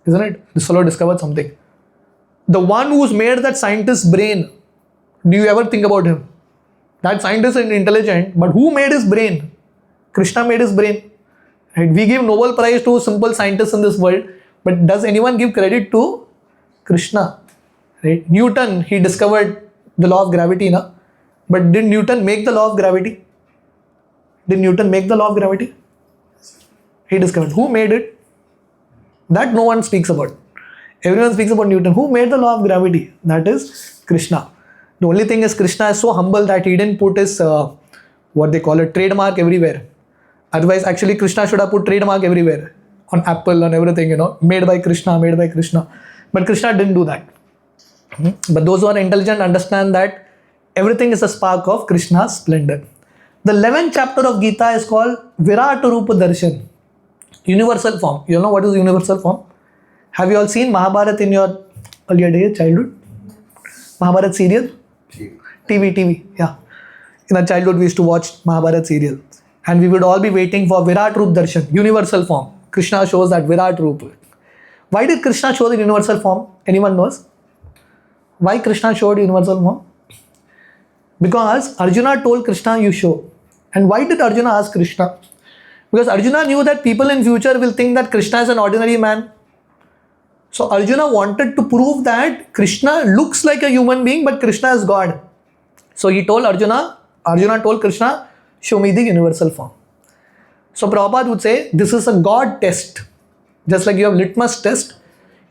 A: Isn't it? This fellow discovered something. The one who's made that scientist's brain, do you ever think about him? That scientist is intelligent, but who made his brain? Krishna made his brain. Right? We give Nobel Prize to simple scientists in this world, but does anyone give credit to Krishna? Right? Newton, he discovered the law of gravity, na? But did Newton make the law of gravity? Did Newton make the law of gravity? He discovered. Who made it? That no one speaks about. Everyone speaks about Newton. Who made the law of gravity? That is Krishna. The only thing is Krishna is so humble that he didn't put his, what they call it, trademark everywhere. Otherwise, actually Krishna should have put trademark everywhere. On Apple, on everything, made by Krishna, made by Krishna. But Krishna didn't do that. But those who are intelligent understand that everything is a spark of Krishna's splendor. The 11th chapter of Gita is called Virat Rupa Darshan. Universal form. You know what is universal form? Have you all seen Mahabharata in your earlier days, childhood? Mahabharata serial? TV. Yeah. In our childhood, we used to watch Mahabharata serial. And we would all be waiting for Virat Rupa Darshan, universal form. Krishna shows that Virat Rupa. Why did Krishna show the universal form? Anyone knows? Why Krishna showed universal form? Because Arjuna told Krishna, you show. And why did Arjuna ask Krishna? Because Arjuna knew that people in future will think that Krishna is an ordinary man. So Arjuna wanted to prove that Krishna looks like a human being, but Krishna is God. So he told Arjuna told Krishna, show me the universal form. So Prabhupada would say, this is a God test. Just like you have litmus test.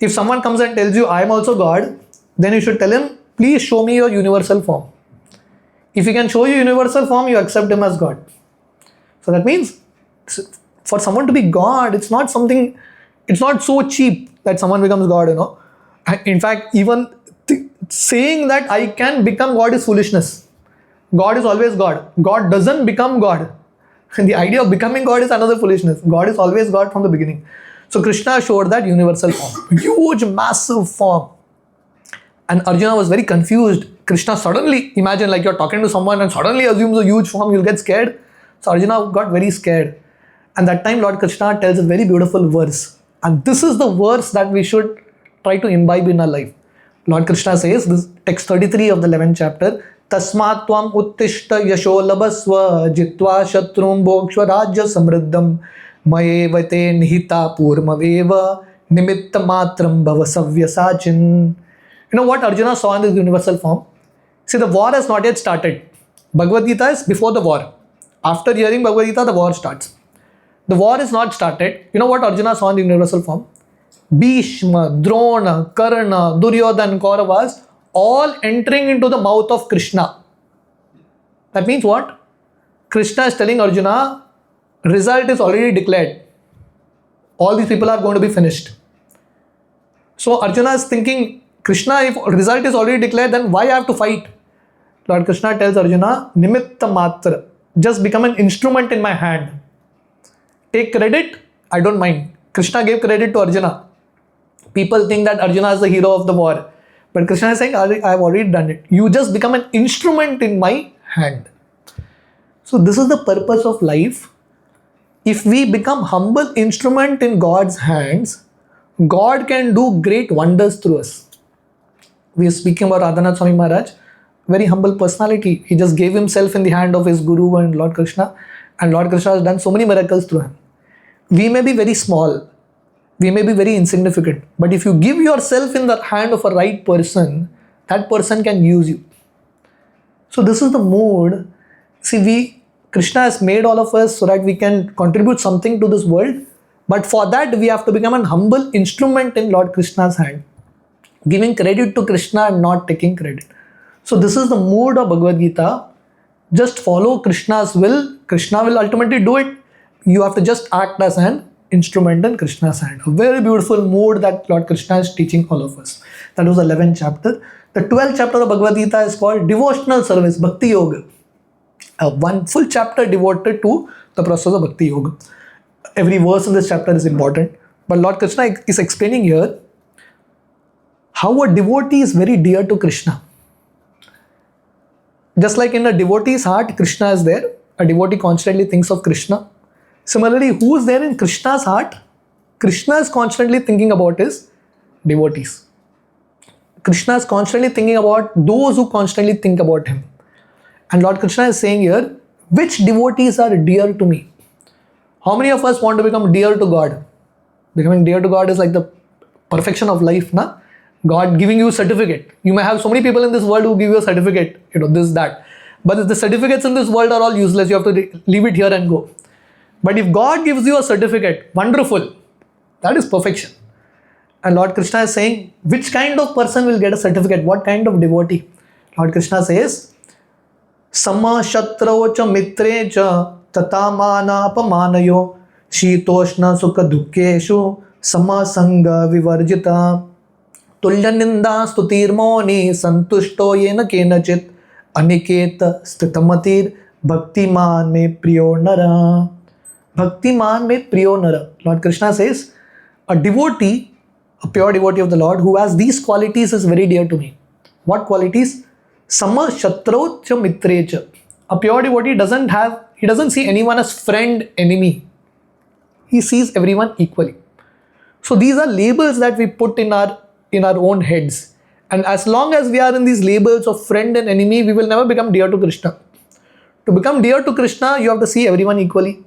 A: If someone comes and tells you, I am also God, then you should tell him, please show me your universal form. If he can show you universal form, you accept him as God. So that means, for someone to be God, it's not so cheap that someone becomes God, In fact, even saying that I can become God is foolishness. God is always God. God doesn't become God. And the idea of becoming God is another foolishness. God is always God from the beginning. So Krishna showed that universal form. Huge, massive form. And Arjuna was very confused. Krishna suddenly, imagine like you're talking to someone and suddenly assumes a huge form, you'll get scared. So Arjuna got very scared. And that time Lord Krishna tells a very beautiful verse. And this is the verse that we should try to imbibe in our life. Lord Krishna says, this text 33 of the 11th chapter, Tasmat tvam uttishta yasho labasva jitva shatrum bhokshva rajya samriddham mayevate nihita purmaveva nimitta matram bhava savyasachin. You know what Arjuna saw in this universal form? See, the war has not yet started. Bhagavad Gita is before the war. After hearing Bhagavad Gita, the war starts. The war is not started. You know what Arjuna saw in the universal form? Bhishma, Drona, Karna, Duryodhan, Kauravas, all entering into the mouth of Krishna. That means what? Krishna is telling Arjuna, result is already declared. All these people are going to be finished. So Arjuna is thinking, Krishna, if result is already declared, then why I have to fight? Lord Krishna tells Arjuna, Nimitta Matra, just become an instrument in my hand. Take credit, I don't mind. Krishna gave credit to Arjuna. People think that Arjuna is the hero of the war. But Krishna is saying, I have already done it. You just become an instrument in my hand. So this is the purpose of life. If we become humble instrument in God's hands, God can do great wonders through us. We are speaking about Radhanath Swami Maharaj, very humble personality. He just gave himself in the hand of his Guru and Lord Krishna. And Lord Krishna has done so many miracles through him. We may be very small. We may be very insignificant. But if you give yourself in the hand of a right person, that person can use you. So this is the mode. See, Krishna has made all of us so that we can contribute something to this world. But for that, we have to become an humble instrument in Lord Krishna's hand. Giving credit to Krishna and not taking credit. So this is the mood of Bhagavad Gita. Just follow Krishna's will. Krishna will ultimately do it. You have to just act as an instrument in Krishna's hand. A very beautiful mood that Lord Krishna is teaching all of us. That was the 11th chapter. The 12th chapter of Bhagavad Gita is called Devotional Service, Bhakti Yoga. One full chapter devoted to the process of Bhakti Yoga. Every verse in this chapter is important. But Lord Krishna is explaining here how a devotee is very dear to Krishna. Just like in a devotee's heart, Krishna is there. A devotee constantly thinks of Krishna. Similarly, who is there in Krishna's heart? Krishna is constantly thinking about his devotees. Krishna is constantly thinking about those who constantly think about him. And Lord Krishna is saying here, which devotees are dear to me? How many of us want to become dear to God? Becoming dear to God is like the perfection of life, na? God giving you a certificate. You may have so many people in this world who give you a certificate, this, that. But the certificates in this world are all useless. You have to leave it here and go. But if God gives you a certificate, wonderful. That is perfection. And Lord Krishna is saying, which kind of person will get a certificate? What kind of devotee? Lord Krishna says, Sama shatrao cha mitre cha tata mana apamanayo shitoshna sukha dukkeshu sama sanga vivarjita tulya ninda stutirmoni santushto yena kenachit aniketa stitamatir bhaktiman me priyo nara. Bhaktiman me priyo nara. Lord Krishna says, a devotee, a pure devotee of the Lord who has these qualities is very dear to me. What qualities? Sama shatrau cha mitre cha. A pure devotee doesn't see anyone as friend, enemy. He sees everyone equally. So these are labels that we put in our own heads. And as long as we are in these labels of friend and enemy, we will never become dear to Krishna. To become dear to Krishna, you have to see everyone equally.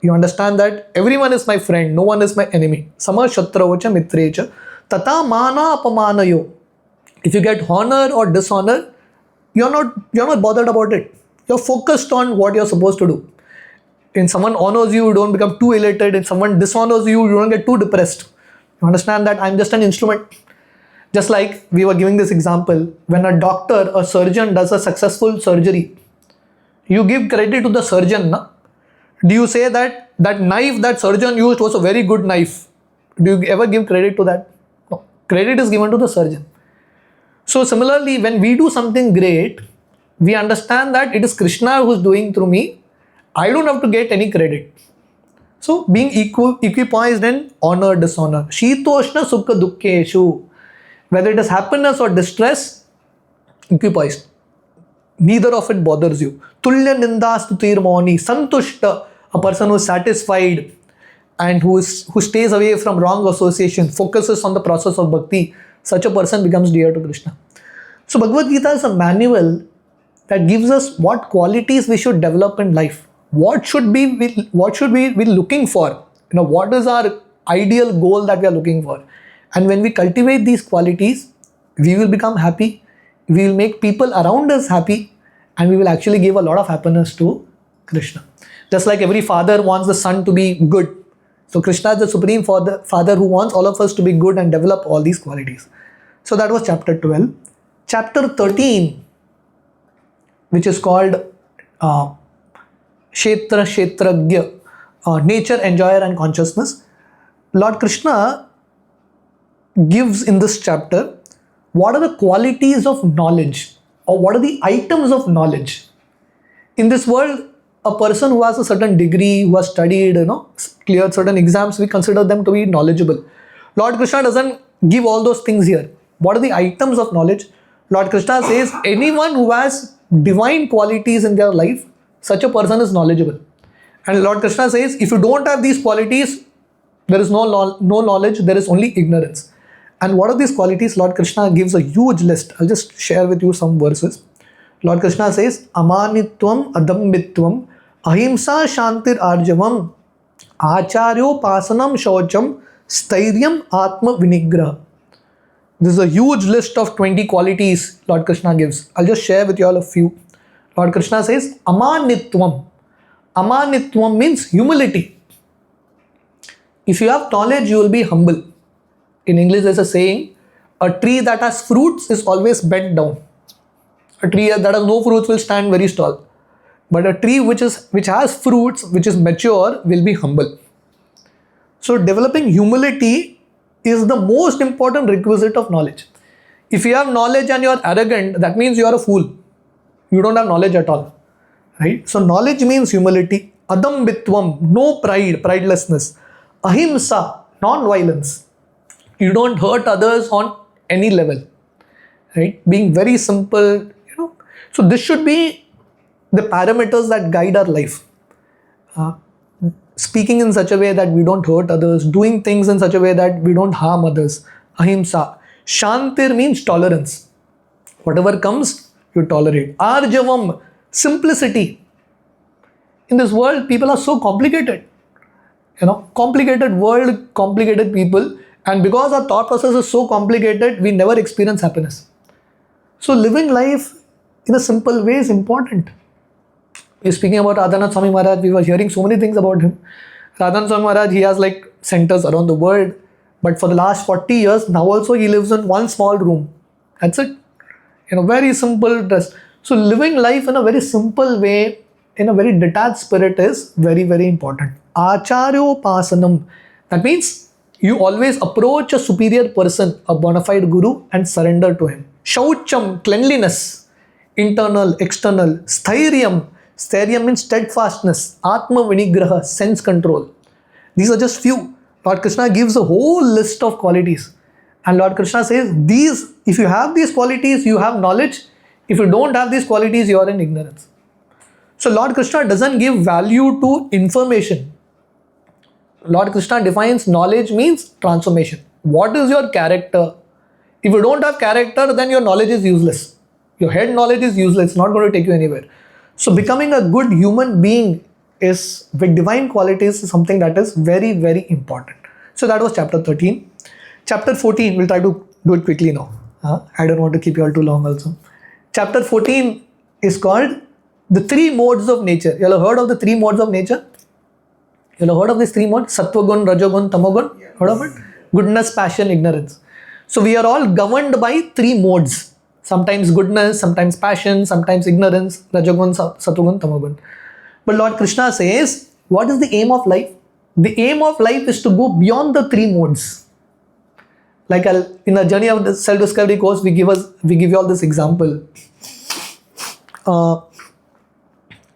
A: You understand that everyone is my friend, no one is my enemy. Sama shatravacha mitrecha tata mana apamanayo. If you get honor or dishonor, you're not bothered about it. You're focused on what you're supposed to do. When someone honors you, you don't become too elated. If someone dishonors you, you don't get too depressed. You understand that I'm just an instrument. Just like we were giving this example, when a doctor, a surgeon does a successful surgery, you give credit to the surgeon, na? Do you say that knife that surgeon used was a very good knife? Do you ever give credit to that? No. Credit is given to the surgeon. So similarly, when we do something great, we understand that it is Krishna who is doing through me. I don't have to get any credit. So being equipoised in honor, dishonor. Shitoshna sukha dukkeshu. Whether it is happiness or distress, equipoised. Neither of it bothers you. Tulya ninda stutirmoni. Santushta. A person who is satisfied and who stays away from wrong association, focuses on the process of bhakti, such a person becomes dear to Krishna. So Bhagavad Gita is a manual that gives us what qualities we should develop in life. What should we be looking for? What is our ideal goal that we are looking for? And when we cultivate these qualities, we will become happy, we will make people around us happy, and we will actually give a lot of happiness to Krishna. Just like every father wants the son to be good. So Krishna is the supreme father who wants all of us to be good and develop all these qualities. So that was chapter 12. Chapter 13, which is called Kshetra Kshetragya, nature, enjoyer and consciousness. Lord Krishna gives in this chapter what are the qualities of knowledge, or what are the items of knowledge. In this world, a person who has a certain degree, who has studied, cleared certain exams, we consider them to be knowledgeable. Lord Krishna doesn't give all those things here. What are the items of knowledge? Lord Krishna says anyone who has divine qualities in their life, such a person is knowledgeable. And Lord Krishna says if you don't have these qualities, there is no knowledge, there is only ignorance. And what are these qualities? Lord Krishna gives a huge list. I'll just share with you some verses. Lord Krishna says, Amanitvam adambitvam ahimsa shantir arjavam acharyo pasanam shaucham stairyam atma vinigraha. This is a huge list of 20 qualities Lord Krishna gives. I'll just share with you all a few. Lord Krishna says, Amanitvam. Amanitvam means humility. If you have knowledge, you will be humble. In English, there's a saying, a tree that has fruits is always bent down. A tree that has no fruits will stand very tall. But a tree which has fruits, which is mature, will be humble. So developing humility is the most important requisite of knowledge. If you have knowledge and you are arrogant, that means you are a fool. You don't have knowledge at all. Right? So knowledge means humility. Adambitvam, no pride, pridelessness. Ahimsa, non-violence. You don't hurt others on any level, right? Being very simple, So this should be the parameters that guide our life. Speaking in such a way that we don't hurt others, doing things in such a way that we don't harm others. Ahimsa. Shantir means tolerance. Whatever comes, you tolerate. Arjavam, simplicity. In this world, people are so complicated. Complicated world, complicated people. And because our thought process is so complicated, we never experience happiness. So living life in a simple way is important. We're speaking about Radhanath Swami Maharaj. We were hearing so many things about him. Radhanath Swami Maharaj, he has like centers around the world. But for the last 40 years, now also he lives in one small room. That's it. Very simple dress. So living life in a very simple way, in a very detached spirit is very, very important. Acharyopasanam. That means you always approach a superior person, a bona fide guru, and surrender to him. Shaucham, cleanliness, internal, external. Sthairiam, sthairiam means steadfastness. Atma vinigraha, sense control. These are just few. Lord Krishna gives a whole list of qualities. And Lord Krishna says, if you have these qualities, you have knowledge. If you don't have these qualities, you are in ignorance. So Lord Krishna doesn't give value to information. Lord Krishna defines knowledge means transformation. What is your character? If you don't have character, then your knowledge is useless. Your head knowledge is useless. It's not going to take you anywhere. So becoming a good human being is, with divine qualities, is something that is very, very important. So that was chapter 13. Chapter 14, we'll try to do it quickly now. I don't want to keep you all too long also. Chapter 14 is called the three modes of nature. You all have heard of the three modes of nature? You all have heard of these three modes? Sattvagun, Rajagun, Tamagun? Yes. Heard of it? Goodness, passion, ignorance. So we are all governed by three modes. Sometimes goodness, sometimes passion, sometimes ignorance. Rajagun, Sattvagun, Tamagun. But Lord Krishna says, what is the aim of life? The aim of life is to go beyond the three modes. Like in a journey of the self-discovery course, we give you all this example.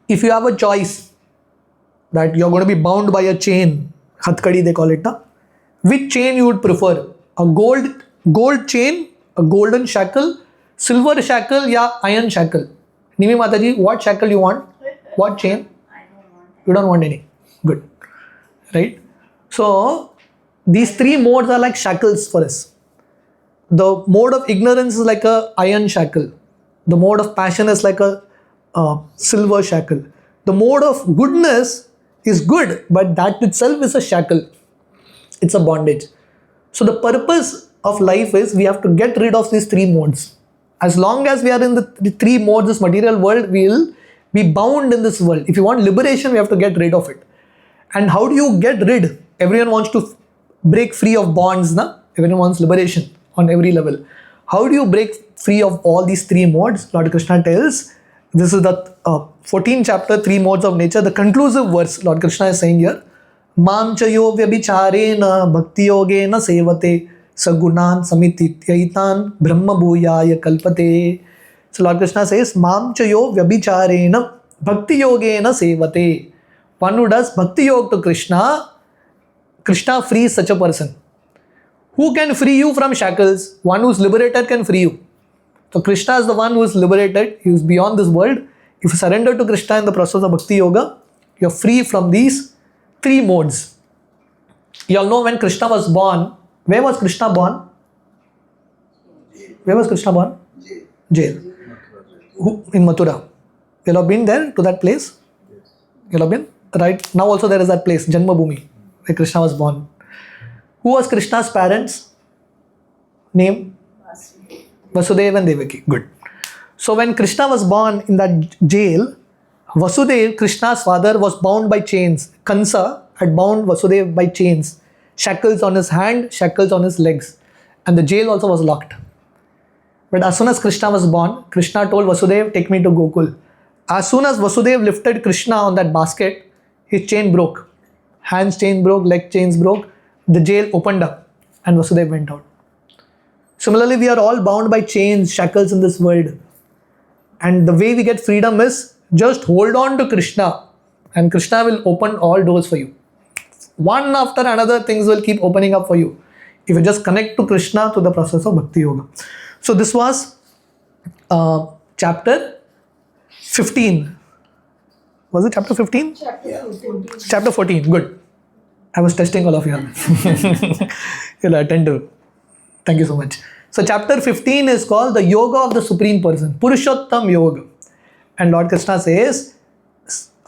A: If you have a choice that you're going to be bound by a chain, hatkadi they call it, which chain you would prefer? A gold chain, a golden shackle, silver shackle, ya iron shackle? Nimi Mataji, what shackle you want? What chain?
B: I don't want.
A: You don't want any. Good. Right? So these three modes are like shackles for us. The mode of ignorance is like a iron shackle. The mode of passion is like a silver shackle. The mode of goodness is good, but that itself is a shackle. It's a bondage. So the purpose of life is we have to get rid of these three modes. As long as we are in the three modes, this material world, we will be bound in this world. If you want liberation, we have to get rid of it. And how do you get rid? Everyone wants to break free of bonds, na? Everyone wants liberation on every level. How do you break free of all these three modes? Lord Krishna tells, this is the 14th chapter, three modes of nature. The conclusive verse Lord Krishna is saying here, Mam chayo vyabhicharena bhakti yogena sevate sagunan samitityaitan brahma bhuyaya kalpate. So Lord Krishna says, Mam chayo vyabhicharena bhakti yogena sevate. One who does bhakti yoga to Krishna, Krishna frees such a person. Who can free you from shackles? One who is liberated can free you. So Krishna is the one who is liberated. He is beyond this world. If you surrender to Krishna in the process of bhakti yoga, you are free from these three modes. You all know when Krishna was born, where was Krishna born? Where was Krishna born? Jail. In Mathura. You all have been there to that place? You all have been? Right now also there is that place, Janmabhoomi, where Krishna was born. Who was Krishna's parents? Name? Vasudeva and Devaki. Good. So when Krishna was born in that jail, Vasudeva, Krishna's father, was bound by chains. Kansa had bound Vasudeva by chains. Shackles on his hand, shackles on his legs. And the jail also was locked. But as soon as Krishna was born, Krishna told Vasudeva, take me to Gokul. As soon as Vasudeva lifted Krishna on that basket, his chain broke. Hands chain broke, leg chains broke. The jail opened up and Vasudeva went out. Similarly, we are all bound by chains, shackles in this world. And the way we get freedom is just hold on to Krishna. and Krishna will open all doors for you. One after another, things will keep opening up for you if you just connect to Krishna through the process of Bhakti Yoga. So this was chapter 15. Was it chapter 15? Chapter 14. Good. I was testing all of you. You'll attend to. Thank you so much. So chapter 15 is called the Yoga of the Supreme Person, Purushottam Yoga. And Lord Krishna says,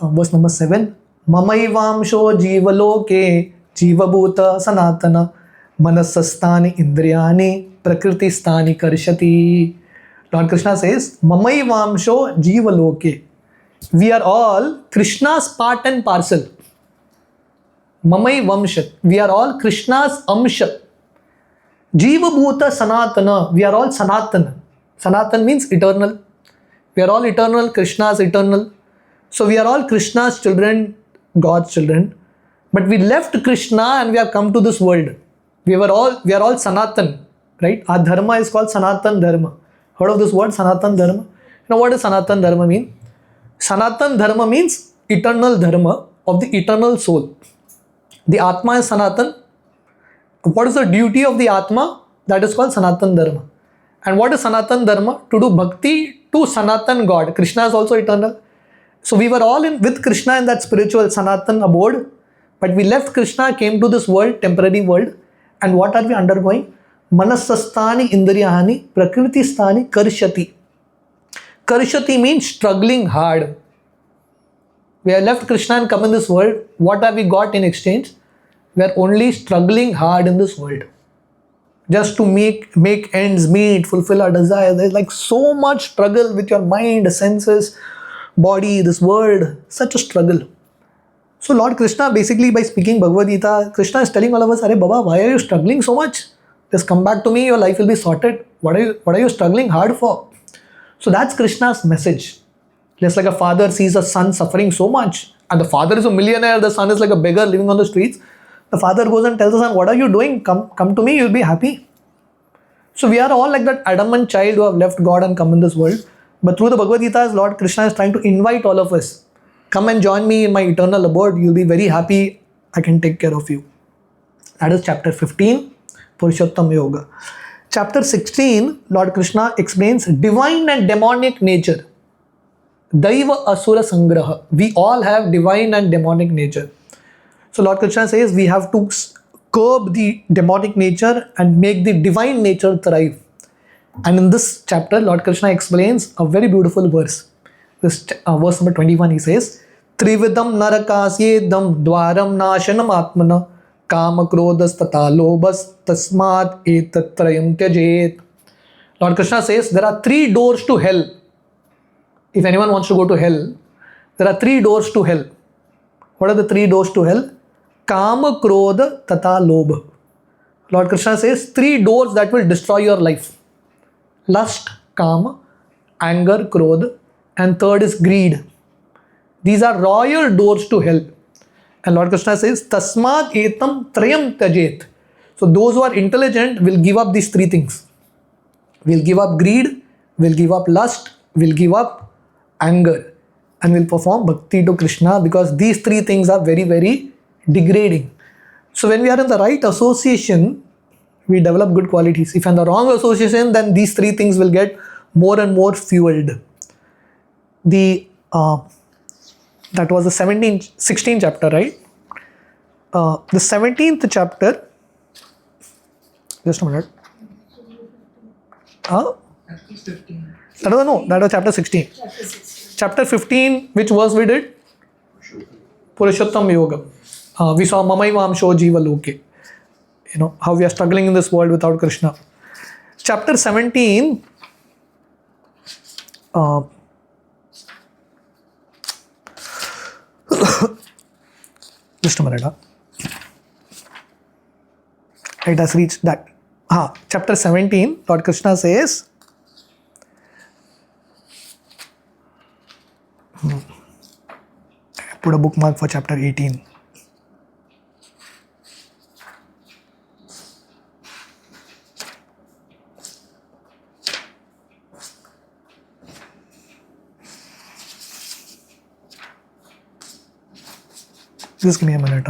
A: verse number 7, Mamaivamsho jivaloke jivabhuta sanatana manasastani indriyani prakriti-stani karshati. Lord Krishna says, Mamaivamsho jivaloke. We are all Krishna's part and parcel. Mamai Vamshat. We are all Krishna's Amsha. Jiva Bhuta Sanatana. We are all Sanatana. Sanatan means eternal. We are all eternal. Krishna's eternal. So we are all Krishna's children, God's children. But we left Krishna and we have come to this world. We are all Sanatan. Right? Our dharma is called Sanatan Dharma. Heard of this word, Sanatan Dharma? You know what does Sanatan Dharma mean? Sanatan Dharma means eternal dharma of the eternal soul. The Atma is Sanatan. What is the duty of the Atma? That is called Sanatan Dharma. And what is Sanatan Dharma? To do bhakti to Sanatan God. Krishna is also eternal. So we were all with Krishna in that spiritual Sanatan abode. But we left Krishna, came to this world, temporary world. And what are we undergoing? Manasastani indriyani prakriti-stani karshati. Karshati means struggling hard. We have left Krishna and come in this world. What have we got in exchange? We are only struggling hard in this world. Just to make ends meet, fulfill our desires. There's like so much struggle with your mind, senses, body, this world. Such a struggle. So Lord Krishna, basically by speaking Bhagavad Gita, Krishna is telling all of us, Arey Baba, why are you struggling so much? Just come back to me, your life will be sorted. What are you struggling hard for? So that's Krishna's message. Just like a father sees a son suffering so much, and the father is a millionaire, the son is like a beggar living on the streets. The father goes and tells the son, what are you doing? Come to me, you'll be happy. So we are all like that adamant child who have left God and come in this world. But through the Bhagavad Gita, Lord Krishna is trying to invite all of us. Come and join me in my eternal abode. You'll be very happy. I can take care of you. That is chapter 15, Purushottam Yoga. Chapter 16, Lord Krishna explains divine and demonic nature. Daiva Asura Sangraha. We all have divine and demonic nature. So Lord Krishna says we have to curb the demonic nature and make the divine nature thrive. And in this chapter, Lord Krishna explains a very beautiful verse. This verse number 21, he says, Trividam narakasyedam dwaram nashanam atmana kama krodhas tata lobhas tasmat etatrayam tyajet. Lord Krishna says there are 3 doors to hell. If anyone wants to go to hell, there are 3 doors to hell. What are the 3 doors to hell? Kama, Krodha, Tata, Lobha. Lord Krishna says 3 doors that will destroy your life. Lust, Kama, anger, Krodha, and third is greed. These are royal doors to hell. And Lord Krishna says, Tasmat etam trayam tajet. So those who are intelligent will give up these 3 things. Will give up greed, will give up lust, will give up anger, and will perform bhakti to Krishna, because these 3 things are very, very degrading. So when we are in the right association, we develop good qualities. If in the wrong association, then these 3 things will get more and more fueled. That was the 16th chapter, right? The 17th chapter, just a minute. That was chapter 16. Chapter 15, which verse we did? Purushottam Yoga. We saw Mamaivamsho Jiva Loke. You know, how we are struggling in this world without Krishna. Chapter 17, just a minute. It has reached that. Chapter 17, Lord Krishna says, put a bookmark for chapter 18. Just give me a minute.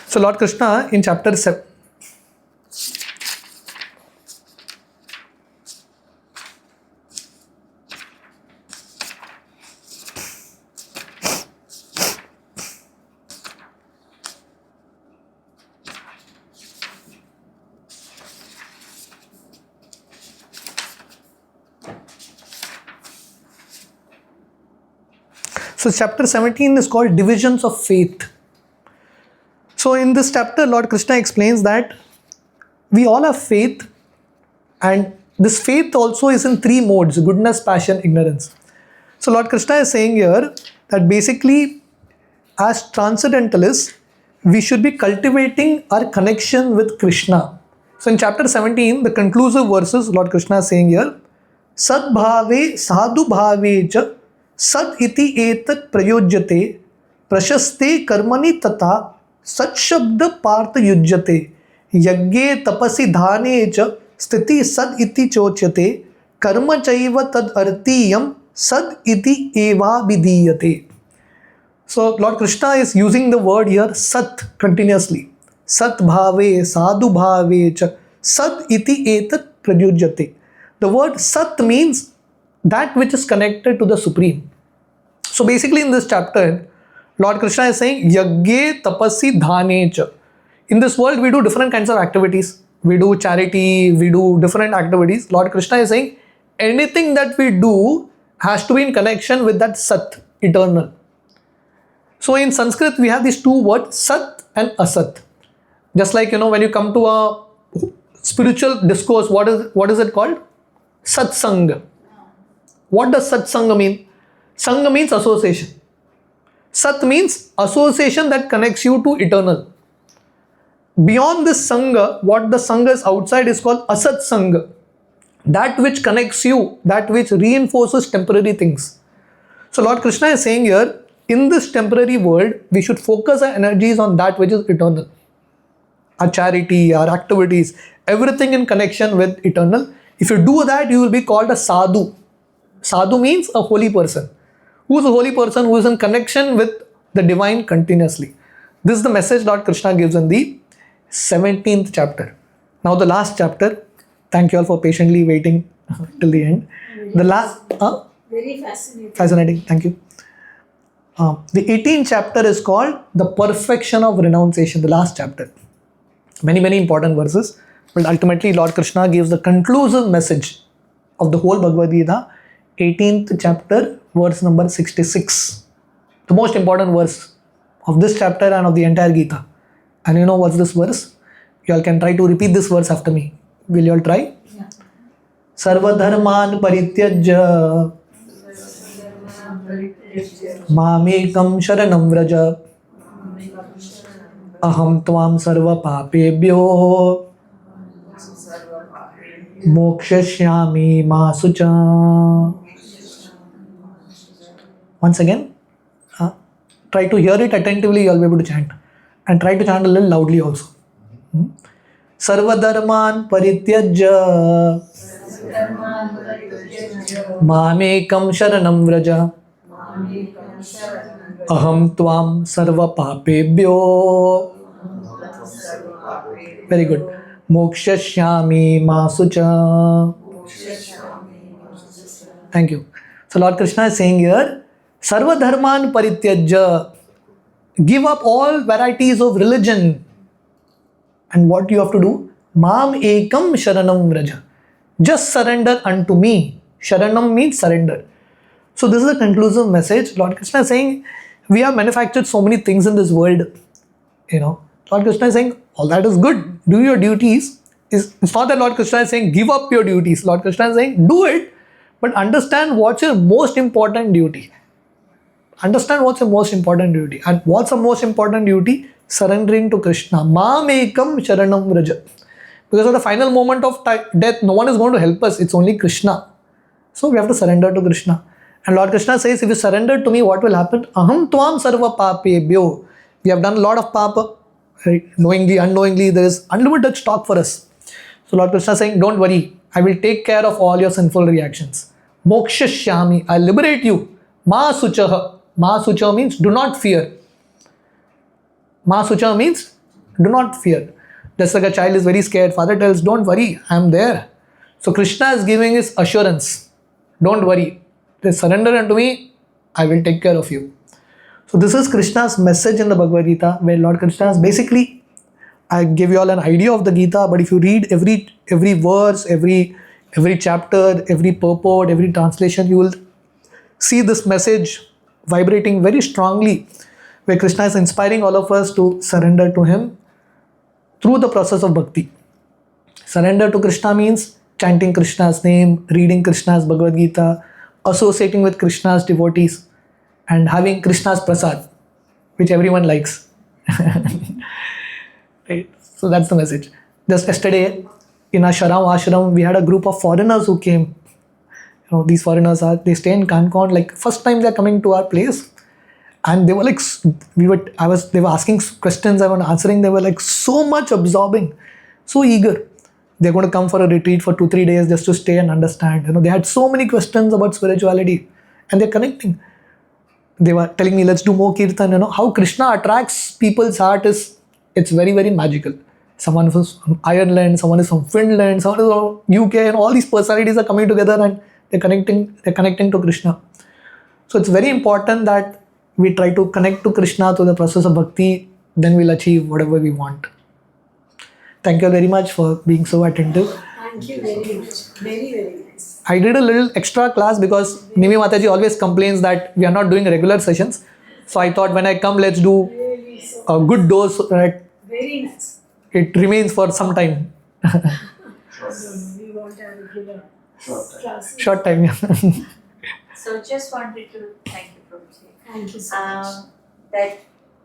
A: So Lord Krishna in chapter 7. So chapter 17 is called Divisions of Faith. So in this chapter, Lord Krishna explains that we all have faith, and this faith also is in three modes: goodness, passion, ignorance. So Lord Krishna is saying here that basically as transcendentalists, we should be cultivating our connection with Krishna. So in chapter 17, the conclusive verses, Lord Krishna is saying here, Sadbhave sadhu bhave cha sad iti etat prayojyate prashaste karmani tata सच शब्द पार्थ युज्यते यज्ञे तपसि धाने च स्थिति सद इति चोच्यते कर्म चैव तद अर्थीयम सद इति एवा विधीयते. So Lord Krishna is using the word here sat continuously. Sat bhave sadhu bhave cha sad iti etat pradyujyate. The word sat means that which is connected to the Supreme. So basically in this chapter, Lord Krishna is saying, Yagye tapasi dhanecha. In this world, we do different kinds of activities. We do charity, we do different activities. Lord Krishna is saying, anything that we do has to be in connection with that Sat, eternal. So in Sanskrit, we have these two words, Sat and Asat. Just like, when you come to a spiritual discourse, what is it called? Satsanga. What does Satsanga mean? Sangha means association. Sat means association that connects you to eternal. Beyond this Sangha, what the Sangha is outside is called Asat Sangha. That which connects you, that which reinforces temporary things. So Lord Krishna is saying here, in this temporary world, we should focus our energies on that which is eternal. Our charity, our activities, everything in connection with eternal. If you do that, you will be called a sadhu. Sadhu means a holy person. Who is a holy person? Who is in connection with the divine continuously. This is the message Lord Krishna gives in the 17th chapter. Now the last chapter. Thank you all for patiently waiting till the end. The last...
B: Very fascinating.
A: Fascinating. Thank you. The 18th chapter is called The Perfection of Renunciation. The last chapter. Many important verses. But ultimately Lord Krishna gives the conclusive message of the whole Bhagavad Gita. 18th chapter, verse number 66. The most important verse of this chapter and of the entire Gita. And you know what's this verse? You all can try to repeat this verse after me. Will you all try?
B: Yeah.
A: Sarva dharman parityajya mamekam sharanam vraja aham tvam sarva papebhyo mokshashyami ma sucha. Once again, try to hear it attentively, you will be able to chant. And try to chant a little loudly also. Sarva dharman parityajya mamekam sharanam vraja aham tvam sarva papebhyo. Very good. Mokshashyami ma sucha. Thank you. So Lord Krishna is saying here, Sarva dharman parityajya. Give up all varieties of religion. And what you have to do? Mam ekam sharanam vraja. Just surrender unto me. Sharanam means surrender. So this is the conclusive message. Lord Krishna is saying, we have manufactured so many things in this world. Lord Krishna is saying, all that is good. Do your duties. It's not that Lord Krishna is saying, give up your duties. Lord Krishna is saying, do it. But understand what's your most important duty. Understand what's your most important duty. And what's the most important duty? Surrendering to Krishna. Mamekam sharanam vraja. Because at the final moment of death, no one is going to help us. It's only Krishna. So we have to surrender to Krishna. And Lord Krishna says, if you surrender to me, what will happen? Aham tvam sarva papebhyo. We have done a lot of papa. Right? Knowingly, unknowingly, there is unlimited stock for us. So Lord Krishna is saying, don't worry. I will take care of all your sinful reactions. Mokshashyami. I liberate you. Ma suchaha. Ma Sucha means do not fear. Ma Sucha means do not fear. Just like a child is very scared, father tells, don't worry, I am there. So Krishna is giving his assurance. Don't worry. Just surrender unto me, I will take care of you. So this is Krishna's message in the Bhagavad Gita, where Lord Krishna is basically, I give you all an idea of the Gita, but if you read every verse, every chapter, every purport, every translation, you will see this message vibrating very strongly, where Krishna is inspiring all of us to surrender to him through the process of bhakti. Surrender to Krishna means chanting Krishna's name, reading Krishna's Bhagavad Gita, associating with Krishna's devotees, and having Krishna's prasad, which everyone likes. Right? So that's the message. Just yesterday, in our Sharam ashram, we had a group of foreigners who came. These foreigners they stay in Cancun. Like first time they're coming to our place, and they were like, they were asking questions, I was answering. They were like so much absorbing, so eager. They're going to come for a retreat for 2-3 days just to stay and understand. They had so many questions about spirituality, and they're connecting. They were telling me, let's do more kirtan. How Krishna attracts people's heart it's very, very magical. Someone is from Ireland, someone is from Finland, someone is from UK, and all these personalities are coming together and they're connecting to Krishna. So it's very important that we try to connect to Krishna through the process of bhakti, then we'll achieve whatever we want. Thank you very much for being so attentive.
B: Thank you very much. Very, very nice.
A: I did a little extra class because Nimi Mataji always complains that we are not doing regular sessions. So I thought when I come, let's do
B: Really so.
A: a good dose so that
B: Very nice.
A: it remains for some time.
B: We want a regular class.
A: Short time, yeah.
C: So just wanted to thank you, Prabhuji.
B: Thank you so much.
C: That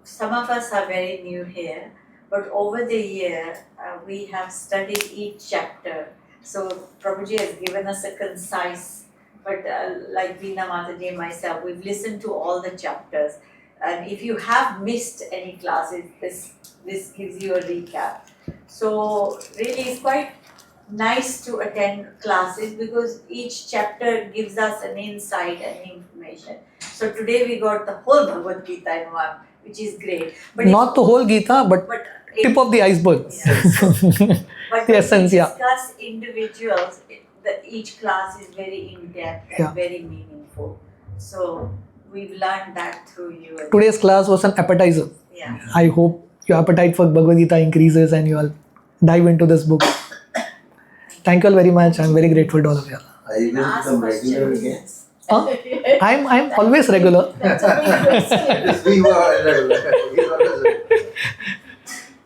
C: some of us are very new here, but over the year we have studied each chapter. So Prabhuji has given us a concise, but like Veena Mataji and myself, we've listened to all the chapters. And if you have missed any classes, this gives you a recap. So really it's quite nice to attend classes because each chapter gives us an insight and information. So today we got the whole Bhagavad Gita in one, which is great. But
A: Not the whole Gita, but tip of the iceberg.
C: Yeah. But
A: The
C: when
A: essence,
C: we
A: yeah.
C: discuss individuals, each class is very in-depth and
A: Yeah.
C: very meaningful. So we've learned that through you.
A: Today's class was an appetizer.
C: Yeah.
A: I hope your appetite for Bhagavad Gita increases and you all dive into this book. Thank you all very much. I'm very grateful to all of you.
D: I will become regular again.
A: I'm always regular.
B: That's a big question.
D: We were regular.